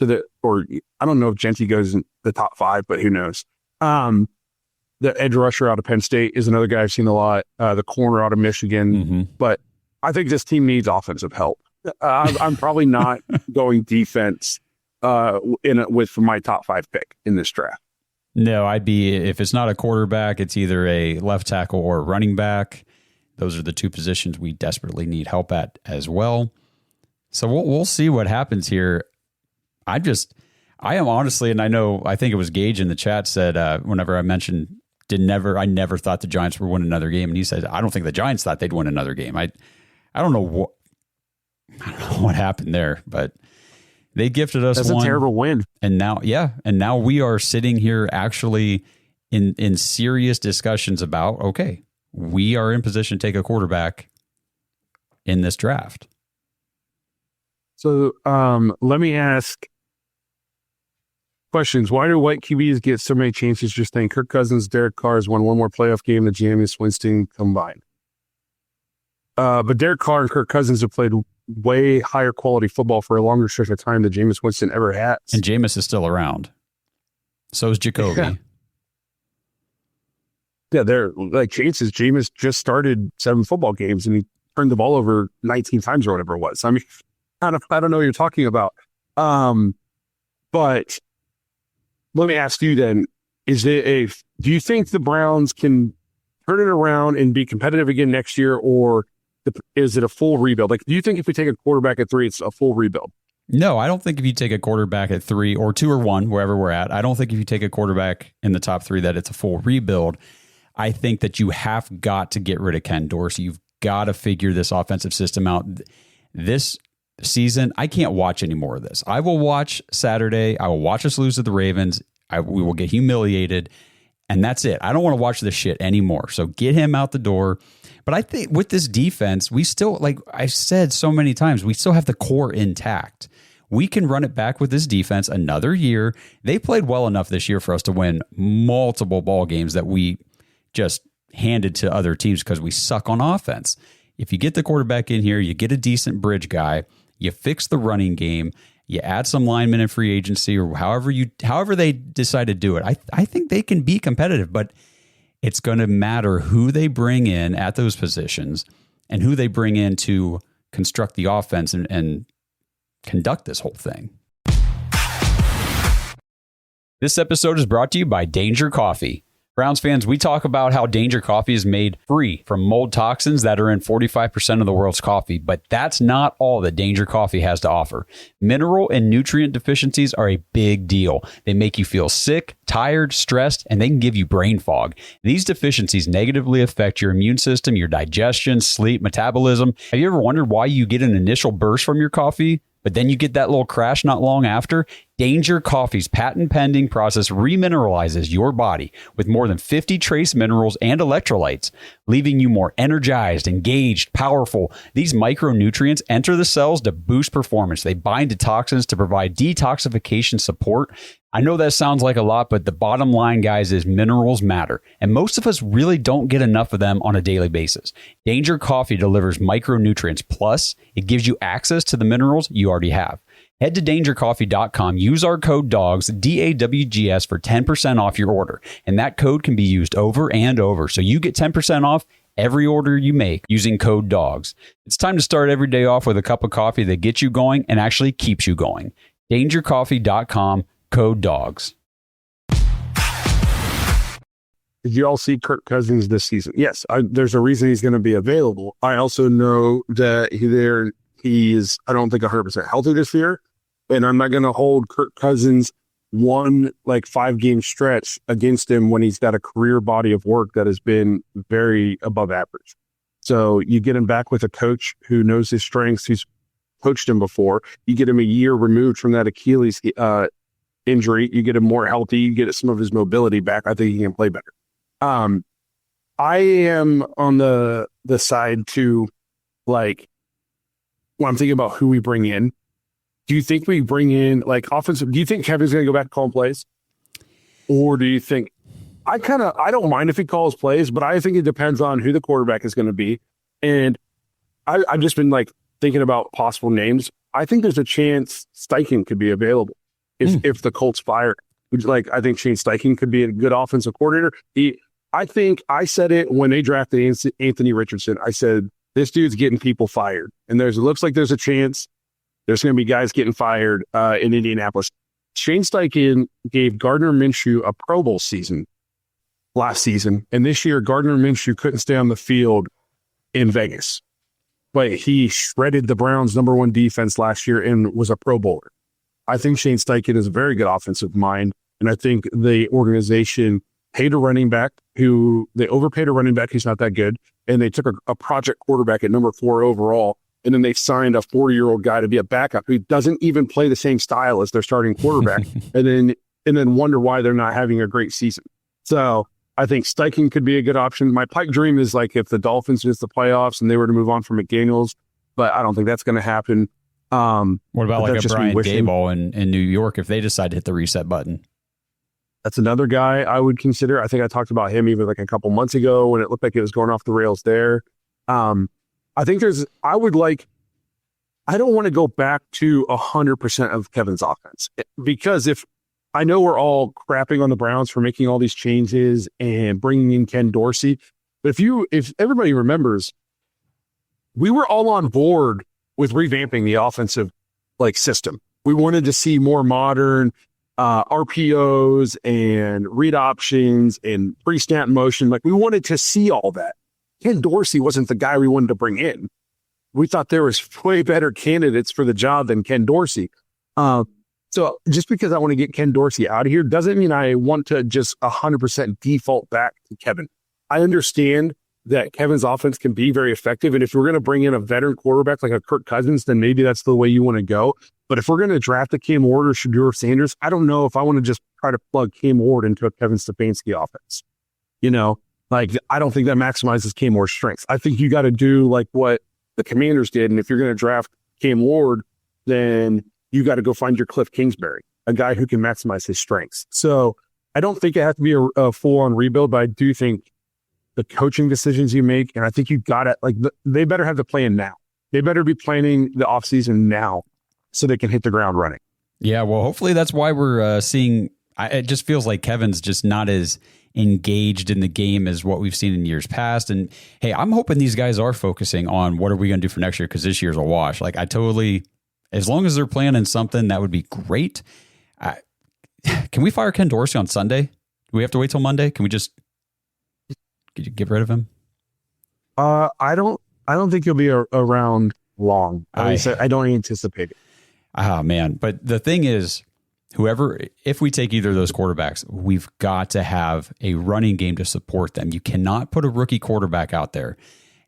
I don't know if Genty goes in the top 5, but who knows? The edge rusher out of Penn State is another guy I've seen a lot. The corner out of Michigan. Mm-hmm. But I think this team needs offensive help. I'm probably not going defense with my top 5 pick in this draft. No, if it's not a quarterback, it's either a left tackle or a running back. Those are the 2 positions we desperately need help at as well. So we'll see what happens here. I am honestly, and I think it was Gage in the chat said whenever I mentioned I never thought the Giants would win another game, and he said I don't think the Giants thought they'd win another game. I don't know what happened there, but they gifted us That's one. A terrible win. And now we are sitting here actually in serious discussions about, okay, we are in position to take a quarterback in this draft. So let me ask questions. Why do white QBs get so many chances? Just think Kirk Cousins, Derek Carr has won 1 more playoff game than Jameis Winston combined. But Derek Carr and Kirk Cousins have played way higher quality football for a longer stretch of time than Jameis Winston ever has. And Jameis is still around. So is Jacoby. Yeah, they're like chances. Jameis just started 7 football games and he turned the ball over 19 times or whatever it was. I mean, I don't know what you're talking about. But let me ask you then, do you think the Browns can turn it around and be competitive again next year, or is it a full rebuild? Like, do you think if we take a quarterback at 3, it's a full rebuild? No, I don't think if you take a quarterback at 3 or 2 or 1, wherever we're at, I don't think if you take a quarterback in the top 3 that it's a full rebuild. I think that you have got to get rid of Ken Dorsey. You've got to figure this offensive system out. This season, I can't watch any more of this. I will watch Saturday. I will watch us lose to the Ravens. We will get humiliated. And that's it. I don't want to watch this shit anymore. So get him out the door. But I think with this defense, we still, like I've said so many times, we still have the core intact. We can run it back with this defense another year. They played well enough this year for us to win multiple ball games that we just handed to other teams because we suck on offense. If you get the quarterback in here, you get a decent bridge guy, you fix the running game, you add some linemen in free agency or however they decide to do it. I think they can be competitive, but it's going to matter who they bring in at those positions and who they bring in to construct the offense and conduct this whole thing. This episode is brought to you by Danger Coffee. Browns fans, we talk about how Danger Coffee is made free from mold toxins that are in 45% of the world's coffee, but that's not all that Danger Coffee has to offer. Mineral and nutrient deficiencies are a big deal. They make you feel sick, tired, stressed, and they can give you brain fog. These deficiencies negatively affect your immune system, your digestion, sleep, metabolism. Have you ever wondered why you get an initial burst from your coffee, but then you get that little crash not long after? Danger Coffee's patent-pending process remineralizes your body with more than 50 trace minerals and electrolytes, leaving you more energized, engaged, powerful. These micronutrients enter the cells to boost performance. They bind to toxins to provide detoxification support. I know that sounds like a lot, but the bottom line, guys, is minerals matter, and most of us really don't get enough of them on a daily basis. Danger Coffee delivers micronutrients, plus it gives you access to the minerals you already have. Head to dangercoffee.com, use our code DAWGS, DAWGS, for 10% off your order, and that code can be used over and over, so you get 10% off every order you make using code DAWGS. It's time to start every day off with a cup of coffee that gets you going and actually keeps you going. dangercoffee.com, code DAWGS. Did you all see Kirk Cousins this season? Yes, there's a reason he's going to be available. I also know that he is, I don't think 100% healthy this year, and I'm not going to hold Kirk Cousins one 5-game stretch against him when he's got a career body of work that has been very above average. So you get him back with a coach who knows his strengths, who's coached him before. You get him a year removed from that Achilles injury. You get him more healthy. You get some of his mobility back. I think he can play better. I am on the side to when I'm thinking about who we bring in. Do you think we bring in offensive? Do you think Kevin's going to go back to calling plays? Or do you think I don't mind if he calls plays, but I think it depends on who the quarterback is going to be. And I've just been thinking about possible names. I think there's a chance Steichen could be available if the Colts fire. I think Shane Steichen could be a good offensive coordinator. I think I said it when they drafted Anthony Richardson. I said, this dude's getting people fired. And it looks like there's a chance there's going to be guys getting fired in Indianapolis. Shane Steichen gave Gardner Minshew a Pro Bowl season last season. And this year, Gardner Minshew couldn't stay on the field in Vegas. But he shredded the Browns' #1 defense last year and was a Pro Bowler. I think Shane Steichen is a very good offensive mind. And I think the organization paid a running back they overpaid a running back who's not that good. And they took a project quarterback at number 4 overall. And then they signed a 40-year-old guy to be a backup who doesn't even play the same style as their starting quarterback. and then wonder why they're not having a great season. So I think Steichen could be a good option. My pipe dream is if the Dolphins miss the playoffs and they were to move on from McDaniels, but I don't think that's going to happen. What about a Brian Daboll in New York if they decide to hit the reset button? That's another guy I would consider. I think I talked about him even a couple months ago when it looked like it was going off the rails there. I think I don't want to go back to 100% of Kevin's offense because I know we're all crapping on the Browns for making all these changes and bringing in Ken Dorsey, but if everybody remembers, we were all on board with revamping the offensive system. We wanted to see more modern RPOs and read options and pre-snap motion. We wanted to see all that. Ken Dorsey wasn't the guy we wanted to bring in. We thought there was way better candidates for the job than Ken Dorsey. So just because I want to get Ken Dorsey out of here doesn't mean I want to just 100% default back to Kevin. I understand that Kevin's offense can be very effective. And if we're going to bring in a veteran quarterback like a Kirk Cousins, then maybe that's the way you want to go. But if we're going to draft a Cam Ward or Shedeur Sanders, I don't know if I want to just try to plug Cam Ward into a Kevin Stefanski offense. I don't think that maximizes Cam Ward's strengths. I think you got to do like what the Commanders did. And if you're going to draft Cam Ward, then you got to go find your Cliff Kingsbury, a guy who can maximize his strengths. So I don't think it has to be a full-on rebuild, but I do think the coaching decisions you make, and I think you got it. They better have the plan now. They better be planning the offseason now so they can hit the ground running. Yeah, well, hopefully that's why we're seeing. It just feels like Kevin's just not as engaged in the game as what we've seen in years past. And hey, I'm hoping these guys are focusing on what are we going to do for next year, because this year's a wash. Like, I totally, as long as they're planning something, that would be great. Can we fire Ken Dorsey on Sunday? Do we have to wait till Monday? Can we just get rid of him? I don't think he'll be around long. I don't anticipate it. Oh, man. But the thing is, if we take either of those quarterbacks, we've got to have a running game to support them. You cannot put a rookie quarterback out there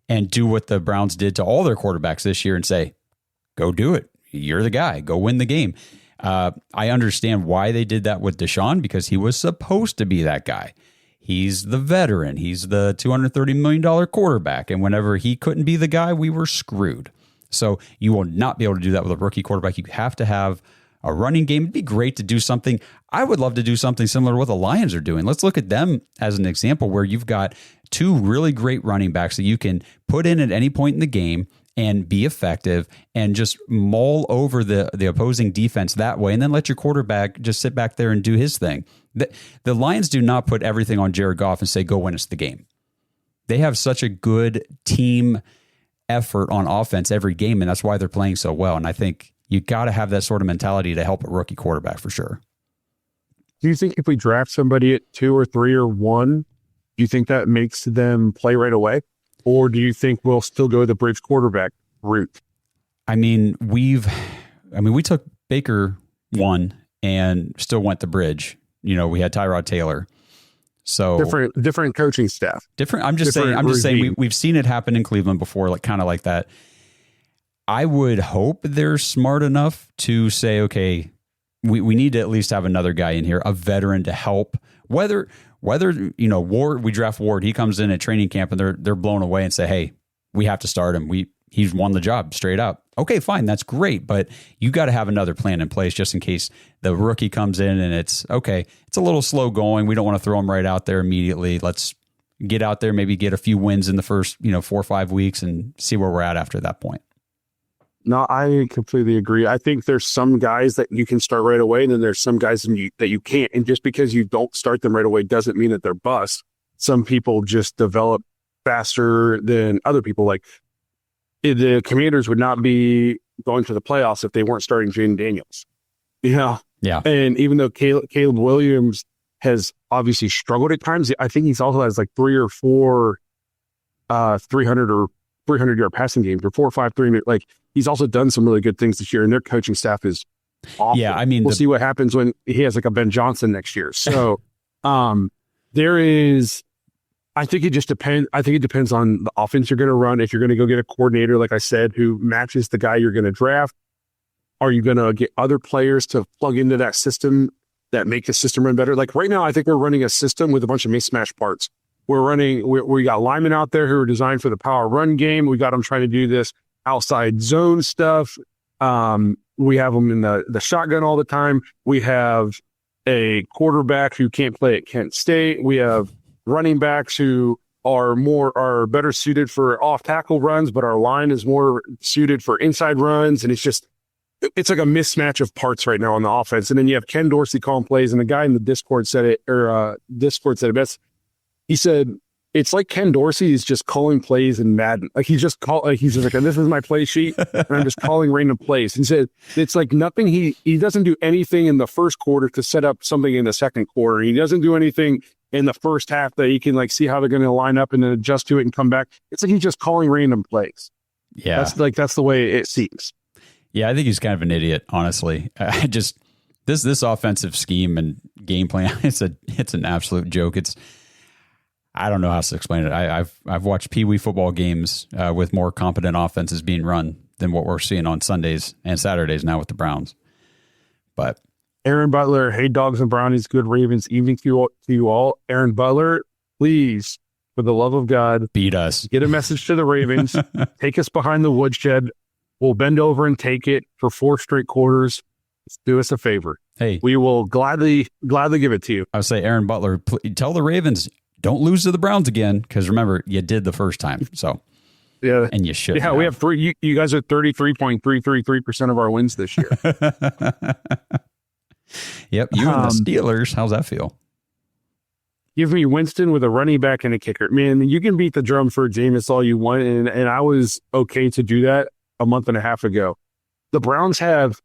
and do what the Browns did to all their quarterbacks this year and say, go do it. You're the guy. Go win the game. I understand why they did that with Deshaun, because he was supposed to be that guy. He's the veteran. He's the $230 million quarterback. And whenever he couldn't be the guy, we were screwed. So you will not be able to do that with a rookie quarterback. You have to have a running game. It'd be great to do something. I would love to do something similar to what the Lions are doing. Let's look at them as an example, where you've got two really great running backs that you can put in at any point in the game and be effective and just maul over the opposing defense that way, and then let your quarterback just sit back there and do his thing. The Lions do not put everything on Jared Goff and say, go win us the game. They have such a good team effort on offense every game, and that's why they're playing so well. And I think you got to have that sort of mentality to help a rookie quarterback for sure. Do you think if we draft somebody at 2 or 3 or 1, do you think that makes them play right away? Or do you think we'll still go the bridge quarterback route? I mean, we took Baker 1 and still went the bridge. We had Tyrod Taylor. So different coaching staff. I'm just saying we've seen it happen in Cleveland before, kind of like that. I would hope they're smart enough to say, okay, we need to at least have another guy in here, a veteran to help. Whether Ward, we draft Ward, he comes in at training camp and they're blown away and say, hey, we have to start him. He's won the job straight up. Okay, fine, that's great, but you got to have another plan in place just in case the rookie comes in and it's a little slow going. We don't want to throw him right out there immediately. Let's get out there, maybe get a few wins in the first 4 or 5 weeks and see where we're at after that point. No, I completely agree. I think there's some guys that you can start right away, and then there's some guys that you can't. And just because you don't start them right away doesn't mean that they're bust. Some people just develop faster than other people. Like the Commanders would not be going to the playoffs if they weren't starting Jaden Daniels. Yeah. And even though Caleb Williams has obviously struggled at times, I think he's also has like 3 or 4 300 or 300-yard passing games, or 4 or 5 300. Like, he's also done some really good things this year, and their coaching staff is awful. Yeah, I mean, we'll see what happens when he has like a Ben Johnson next year. So there is, I think it just depends. I think it depends on the offense you're going to run. If you're going to go get a coordinator, like I said, who matches the guy you're going to draft, are you going to get other players to plug into that system that make the system run better? Like right now, I think we're running a system with a bunch of mismatched parts. We got linemen out there who are designed for the power run game. We got them trying to do this outside zone stuff. We have them in the shotgun all the time. We have a quarterback who can't play at Kent State. We have running backs who are better suited for off tackle runs, but our line is more suited for inside runs. And it's like a mismatch of parts right now on the offense. And then you have Ken Dorsey calling plays, and the guy in the Discord said it best. He said, it's like Ken Dorsey is just calling plays in Madden. Like he's just like, this is my play sheet, and I'm just calling random plays. He said, it's like nothing. He doesn't do anything in the first quarter to set up something in the second quarter. He doesn't do anything in the first half that he can like see how they're going to line up and then adjust to it and come back. It's like he's just calling random plays. Yeah. That's the way it seems. Yeah. I think he's kind of an idiot, honestly. This offensive scheme and game plan, it's an absolute joke. I don't know how to explain it. I've watched Pee Wee football games with more competent offenses being run than what we're seeing on Sundays and Saturdays now with the Browns. But Aaron Butler, hey, Dogs and Brownies, good Ravens, evening to you all. Aaron Butler, please, for the love of God, beat us. Get a message to the Ravens. Take us behind the woodshed. We'll bend over and take it for 4 straight quarters. Do us a favor. Hey, we will gladly give it to you. I would say, Aaron Butler, tell the Ravens, don't lose to the Browns again, because remember, you did the first time. So, yeah, and you should. Yeah, we have 3. You guys are 33.333% of our wins this year. Yep, you and the Steelers. How's that feel? Give me Winston with a running back and a kicker. Man, you can beat the drum for Jameis all you want, and I was okay to do that a month and a half ago. The Browns have,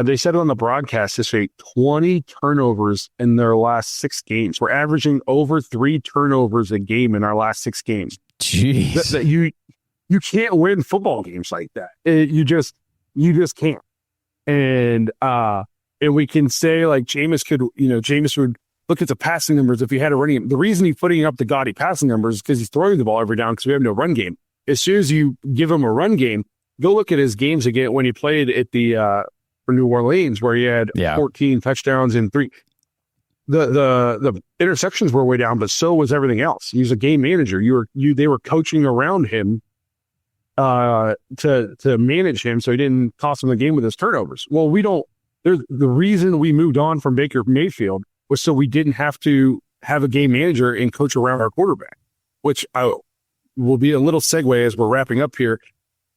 they said it on the broadcast this week, 20 turnovers in their last 6 games. We're averaging over 3 turnovers a game in our last 6 games. Jeez. You can't win football games like that. You just can't. And we can say like Jameis would look at the passing numbers if he had a running game. The reason he's putting up the gaudy passing numbers is because he's throwing the ball every down because we have no run game. As soon as you give him a run game, go look at his games again when he played at the for New Orleans, where he had 14 touchdowns and 3. The interceptions were way down, but so was everything else. He's a game manager. They were coaching around him to manage him so he didn't cost him the game with his turnovers. Well, the reason we moved on from Baker Mayfield was so we didn't have to have a game manager and coach around our quarterback, which will be a little segue as we're wrapping up here.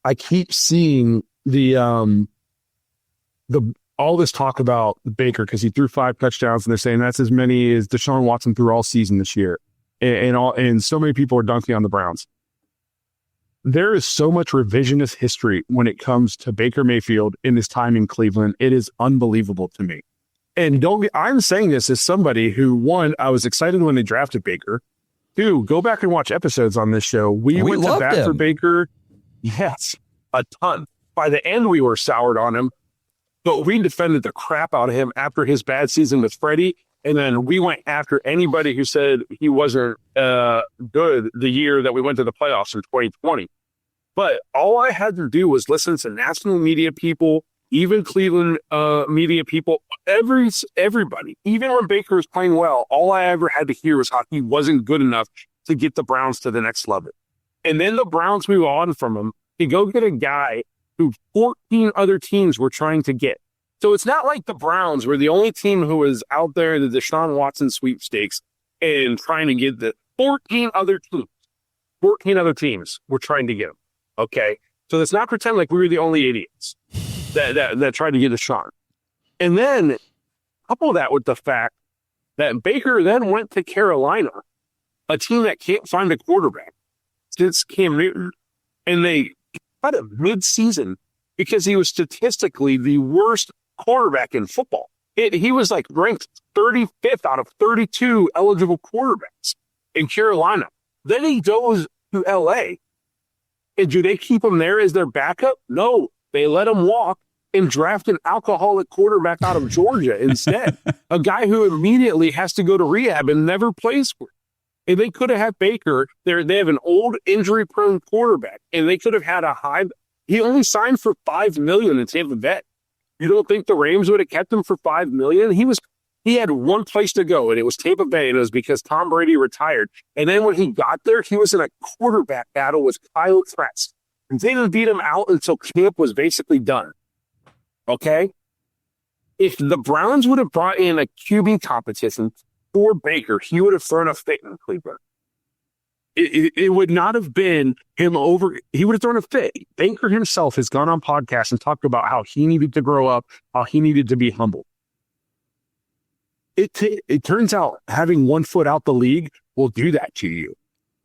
I keep seeing all this talk about Baker because he threw 5 touchdowns, and they're saying that's as many as Deshaun Watson threw all season this year, and so many people are dunking on the Browns. There is so much revisionist history when it comes to Baker Mayfield in his time in Cleveland. It is unbelievable to me. And I'm saying this as somebody who, 1, I was excited when they drafted Baker. 2, go back and watch episodes on this show. We went to bat for Baker. Yes, a ton. By the end, we were soured on him, but we defended the crap out of him after his bad season with Freddie. And then we went after anybody who said he wasn't good the year that we went to the playoffs in 2020. But all I had to do was listen to national media people, even Cleveland media people, everybody. Even when Baker was playing well, all I ever had to hear was how he wasn't good enough to get the Browns to the next level. And then the Browns move on from him to go get a guy who 14 other teams were trying to get. So it's not like the Browns were the only team who was out there in the Deshaun Watson sweepstakes and trying to get the 14 other teams were trying to get him. Okay. So let's not pretend like we were the only idiots that tried to get Deshaun. And then couple that with the fact that Baker then went to Carolina, a team that can't find a quarterback since Cam Newton, and they cut him mid-season because he was statistically the worst quarterback in football. He was like ranked 35th out of 32 eligible quarterbacks in Carolina. Then he goes to LA. And do they keep him there as their backup? No, they let him walk and draft an alcoholic quarterback out of Georgia instead. A guy who immediately has to go to rehab and never plays for him. And they could have had Baker. They have an old injury-prone quarterback, and they could have had a high. He only signed for $5 million in Tampa Bay. You don't think the Rams would have kept him for $5 million? He had one place to go, and it was Tampa Bay, and it was because Tom Brady retired. And then when he got there, he was in a quarterback battle with Kyle Trask. And they didn't beat him out until camp was basically done. Okay? If the Browns would have brought in a QB competition for Baker, he would have thrown a fit in Cleveland. It would not have been him over. He would have thrown a fit. Baker himself has gone on podcasts and talked about how he needed to grow up, how he needed to be humble. It turns out having one foot out the league will do that to you.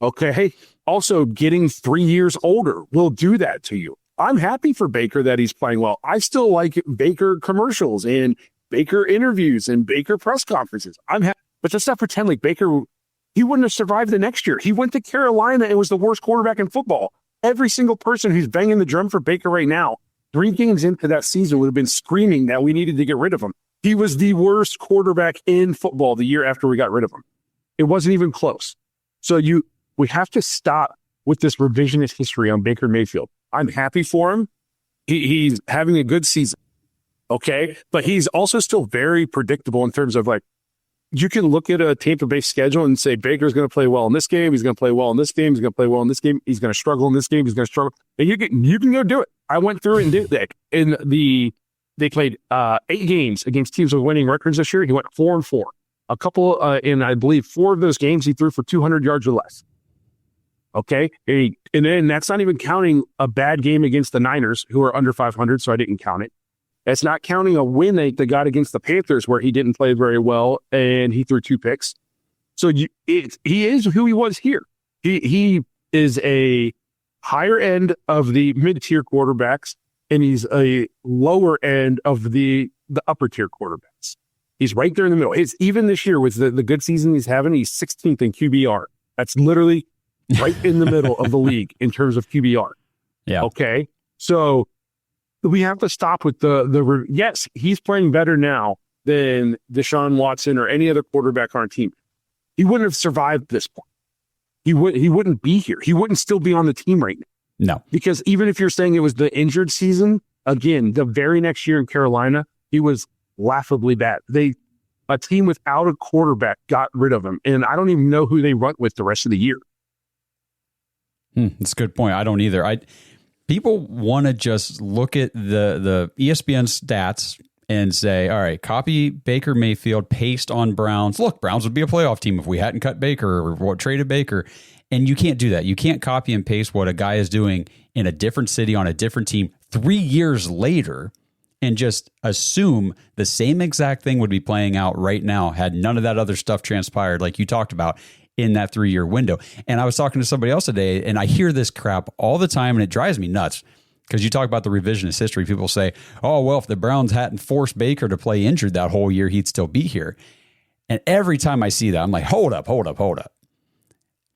Okay. Also, getting 3 years older will do that to you. I'm happy for Baker that he's playing well. I still like Baker commercials and Baker interviews and Baker press conferences. I'm happy, but let's not pretend like Baker. He wouldn't have survived the next year. He went to Carolina and was the worst quarterback in football. Every single person who's banging the drum for Baker right now, 3 games into that season, would have been screaming that we needed to get rid of him. He was the worst quarterback in football the year after we got rid of him. It wasn't even close. So we have to stop with this revisionist history on Baker Mayfield. I'm happy for him. He's having a good season. Okay. But he's also still very predictable in terms of like, you can look at a Tampa Bay schedule and say Baker's going to play well in this game. He's going to play well in this game. He's going to play well in this game. He's going to struggle in this game. He's going to struggle. And you can go do it. I went through and did that. They played 8 games against teams with winning records this year. He went 4-4. A couple, in I believe 4 of those games, he threw for 200 yards or less. Okay. And then that's not even counting a bad game against the Niners, who are under 500. So I didn't count it. It's not counting a win they got against the Panthers where he didn't play very well and he threw 2 picks. So he is who he was here. He is a higher end of the mid-tier quarterbacks, and he's a lower end of the upper tier quarterbacks. He's right there in the middle. Even this year with the good season he's having, he's 16th in QBR. That's literally right in the middle of the league in terms of QBR. Yeah. Okay. So we have to stop with yes, he's playing better now than Deshaun Watson or any other quarterback on our team. He wouldn't have survived this point. He wouldn't be here. He wouldn't still be on the team right now. No. Because even if you're saying it was the injured season, again, the very next year in Carolina, he was laughably bad. A team without a quarterback got rid of him. And I don't even know who they run with the rest of the year. That's a good point. I don't either. People want to just look at the ESPN stats and say, all right, copy Baker Mayfield, paste on Browns. Look, Browns would be a playoff team if we hadn't cut Baker or traded Baker. And you can't do that. You can't copy and paste what a guy is doing in a different city on a different team 3 years later and just assume the same exact thing would be playing out right now had none of that other stuff transpired like you talked about in that 3-year window. And I was talking to somebody else today, and I hear this crap all the time, and it drives me nuts. Because you talk about the revisionist history, people say, oh, well, if the Browns hadn't forced Baker to play injured that whole year, he'd still be here. And every time I see that, I'm like, hold up.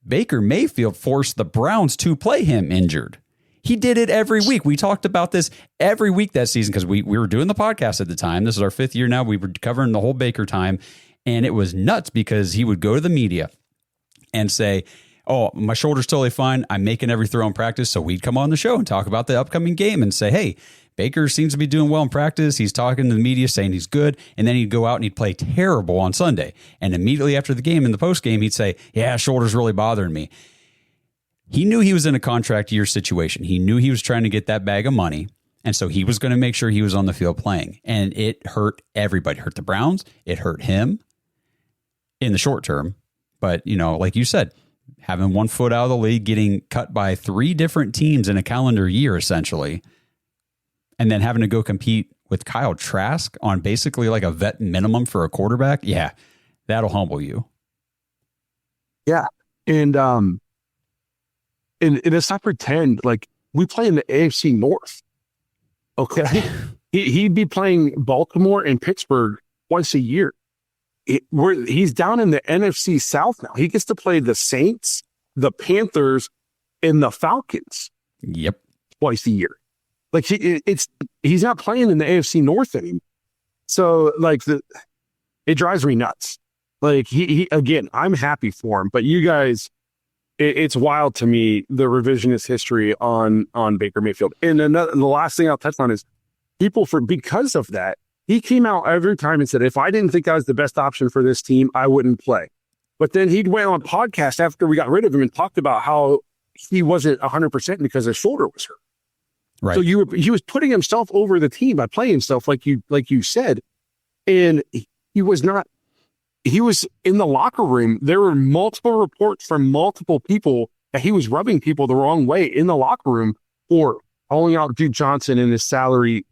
Baker Mayfield forced the Browns to play him injured. He did it every week. We talked about this every week that season because we were doing the podcast at the time. This is our 5th year now. We were covering the whole Baker time. And it was nuts because he would go to the media and say, oh, my shoulder's totally fine. I'm making every throw in practice. So we'd come on the show and talk about the upcoming game and say, hey, Baker seems to be doing well in practice. He's talking to the media saying he's good. And then he'd go out and he'd play terrible on Sunday. And immediately after the game, in the post game, he'd say, yeah, shoulder's really bothering me. He knew he was in a contract year situation. He knew he was trying to get that bag of money. And so he was going to make sure he was on the field playing. And it hurt everybody. It hurt the Browns. It hurt him in the short term. But, like you said, having 1 foot out of the league, getting cut by 3 different teams in a calendar year, essentially, and then having to go compete with Kyle Trask on basically like a vet minimum for a quarterback. Yeah, that'll humble you. Yeah. And let's not pretend like we play in the AFC North. Okay. He'd be playing Baltimore and Pittsburgh once a year. He's down in the NFC South now. He gets to play the Saints, the Panthers, and the Falcons. Yep. Twice a year. Like he's not playing in the AFC North anymore. So like it drives me nuts. Like he again, I'm happy for him, but you guys, it's wild to me, the revisionist history on Baker Mayfield. And the last thing I'll touch on is because of that, he came out every time and said, if I didn't think I was the best option for this team, I wouldn't play. But then he'd went on a podcast after we got rid of him and talked about how he wasn't 100% because his shoulder was hurt. Right. So he was putting himself over the team by playing himself, like you said. And he was not. He was in the locker room. There were multiple reports from multiple people that he was rubbing people the wrong way in the locker room for calling out Duke Johnson in his salary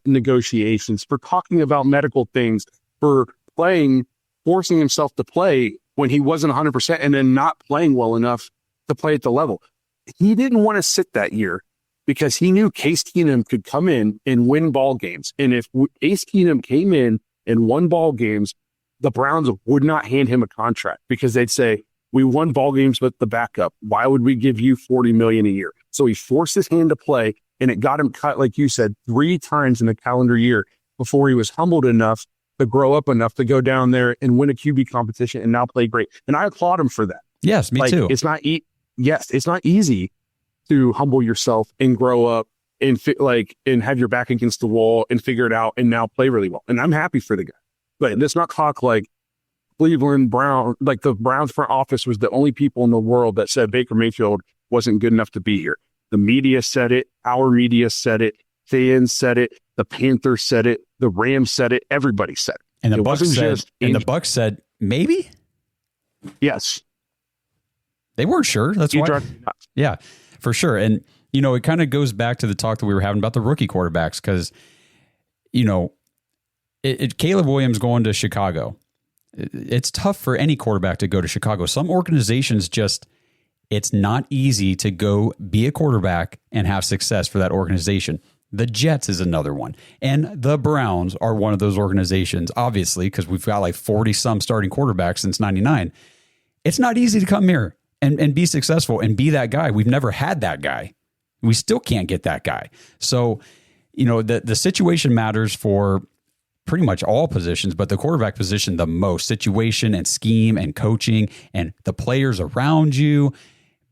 negotiations, for talking about medical things, for forcing himself to play when he wasn't 100% and then not playing well enough to play at the level. He didn't want to sit that year because he knew Case Keenum could come in and win ball games. And if Case Keenum came in and won ball games, the Browns would not hand him a contract because they'd say, we won ball games with the backup. Why would we give you $40 million a year? So he forced his hand to play, and it got him cut, like you said, 3 times in the calendar year before he was humbled enough to grow up enough to go down there and win a QB competition and now play great. And I applaud him for that. Yes, me too. It's not it's not easy to humble yourself and grow up and and have your back against the wall and figure it out and now play really well. And I'm happy for the guy. But let's not talk like Cleveland Brown, like the Browns front office was the only people in the world that said Baker Mayfield wasn't good enough to be here. The media said it. Our media said it. Fans said it. The Panthers said it. The Rams said it. Everybody said it. And the Bucs said, maybe? Yes. They weren't sure. That's why. Yeah, for sure. And, it kind of goes back to the talk that we were having about the rookie quarterbacks because, Caleb Williams going to Chicago. It's tough for any quarterback to go to Chicago. Some organizations it's not easy to go be a quarterback and have success for that organization. The Jets is another one. And the Browns are one of those organizations, obviously, because we've got like 40 some starting quarterbacks since 99. It's not easy to come here and be successful and be that guy. We've never had that guy. We still can't get that guy. So, the situation matters for pretty much all positions, but the quarterback position the most. Situation and scheme and coaching and the players around you.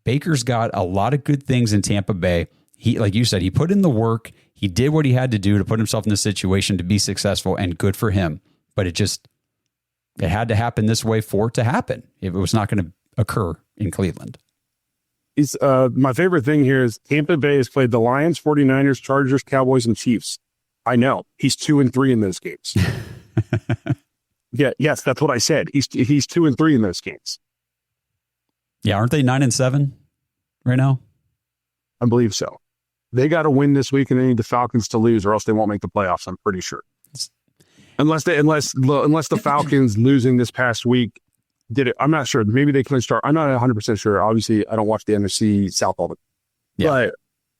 Baker's got a lot of good things in Tampa Bay. He, like you said, he put in the work. He did what he had to do to put himself in the situation to be successful, and good for him. But it had to happen this way for it to happen. It was not going to occur in Cleveland. My favorite thing here is Tampa Bay has played the Lions, 49ers, Chargers, Cowboys, and Chiefs. I know he's 2-3 in those games. Yes, that's what I said. He's 2-3 in those games. Yeah, aren't they 9-7 right now? I believe so. They got to win this week, and they need the Falcons to lose, or else they won't make the playoffs. I'm pretty sure. Unless the Falcons losing this past week did it. I'm not sure. Maybe they clinched. I'm not 100% sure. Obviously, I don't watch the NFC South all the time. Yeah.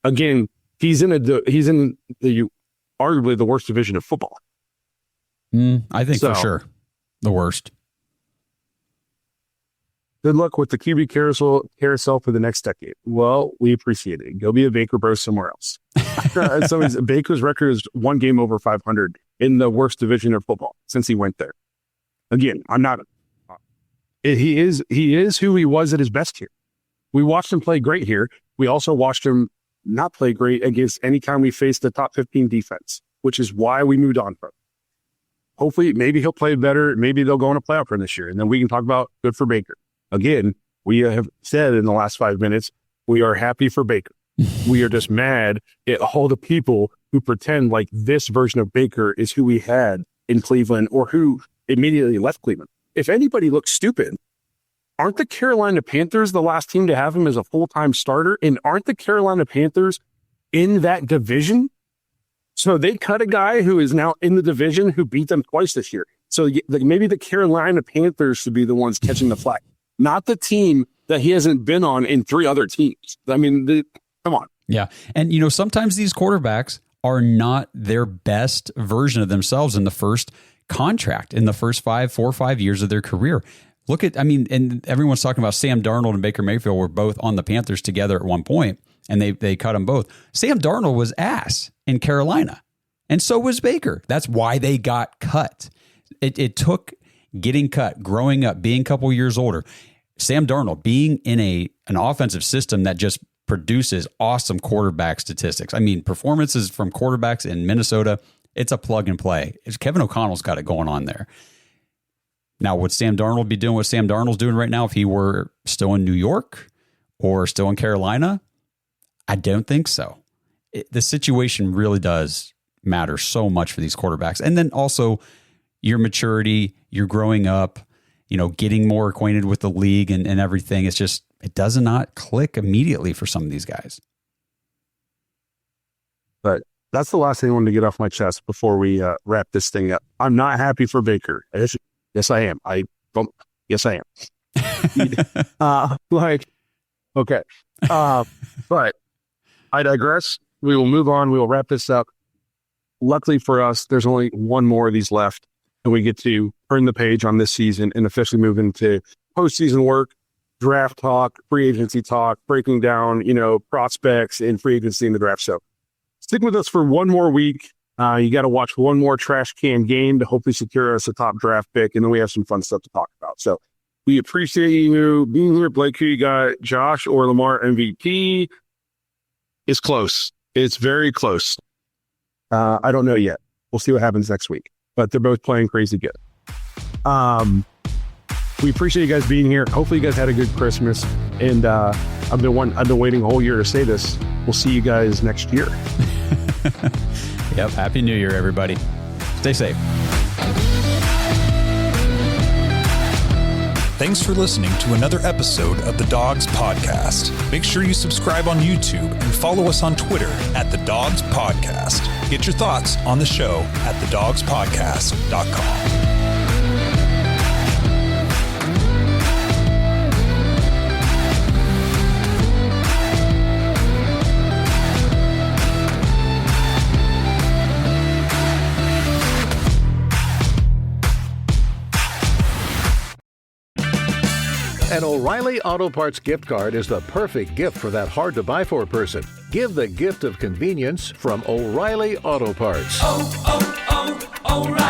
But again, he's in the arguably the worst division of football. I think for sure the worst. Good luck with the QB carousel for the next decade. Well, we appreciate it. Go be a Baker Bros somewhere else. So Baker's record is one game over 500 in the worst division of football since he went there. Again, I'm not. He is who he was at his best here. We watched him play great here. We also watched him not play great against any time we faced the top 15 defense, which is why we moved on from him. Hopefully, maybe he'll play better. Maybe they'll go on a playoff run this year, and then we can talk about good for Baker. Again, we have said in the last 5 minutes, we are happy for Baker. We are just mad at all the people who pretend like this version of Baker is who we had in Cleveland or who immediately left Cleveland. If anybody looks stupid, aren't the Carolina Panthers the last team to have him as a full-time starter? And aren't the Carolina Panthers in that division? So they cut a guy who is now in the division who beat them twice this year. So maybe the Carolina Panthers should be the ones catching the flag, not the team that he hasn't been on in 3 other teams. I mean, come on. Yeah. And, sometimes these quarterbacks are not their best version of themselves in the first contract, in the first 4 or 5 years of their career. And everyone's talking about Sam Darnold and Baker Mayfield were both on the Panthers together at one point, and they cut them both. Sam Darnold was ass in Carolina, and so was Baker. That's why they got cut. It took getting cut, growing up, being a couple years older. Sam Darnold being in an offensive system that just produces awesome quarterback statistics. I mean, performances from quarterbacks in Minnesota, it's a plug and play. Kevin O'Connell's got it going on there. Now, would Sam Darnold be doing what Sam Darnold's doing right now if he were still in New York or still in Carolina? I don't think so. The situation really does matter so much for these quarterbacks. And then also your maturity, you're growing up, getting more acquainted with the league and everything. It's just, it does not click immediately for some of these guys. But that's the last thing I wanted to get off my chest before we wrap this thing up. I'm not happy for Baker. Yes, I am. Yes, I am. Okay. But I digress. We will move on. We will wrap this up. Luckily for us, there's only one more of these left, and we get to turn the page on this season and officially move into postseason work, draft talk, free agency talk, breaking down, prospects and free agency in the draft. So stick with us for one more week. You got to watch one more trash can game to hopefully secure us a top draft pick, and then we have some fun stuff to talk about. So We appreciate you being here. Blake, who you got? Josh or Lamar MVP? It's close. It's very close. I don't know yet. We'll see what happens next week. But they're both playing crazy good. We appreciate you guys being here. Hopefully you guys had a good Christmas. And I've been waiting a whole year to say this. We'll see you guys next year. Yep. Happy New Year, everybody. Stay safe. Thanks for listening to another episode of the Dogs Podcast. Make sure you subscribe on YouTube and follow us on Twitter at the Dogs Podcast. Get your thoughts on the show at thedogspodcast.com. An O'Reilly Auto Parts gift card is the perfect gift for that hard-to-buy-for person. Give the gift of convenience from O'Reilly Auto Parts. Oh, oh, oh, O'Reilly.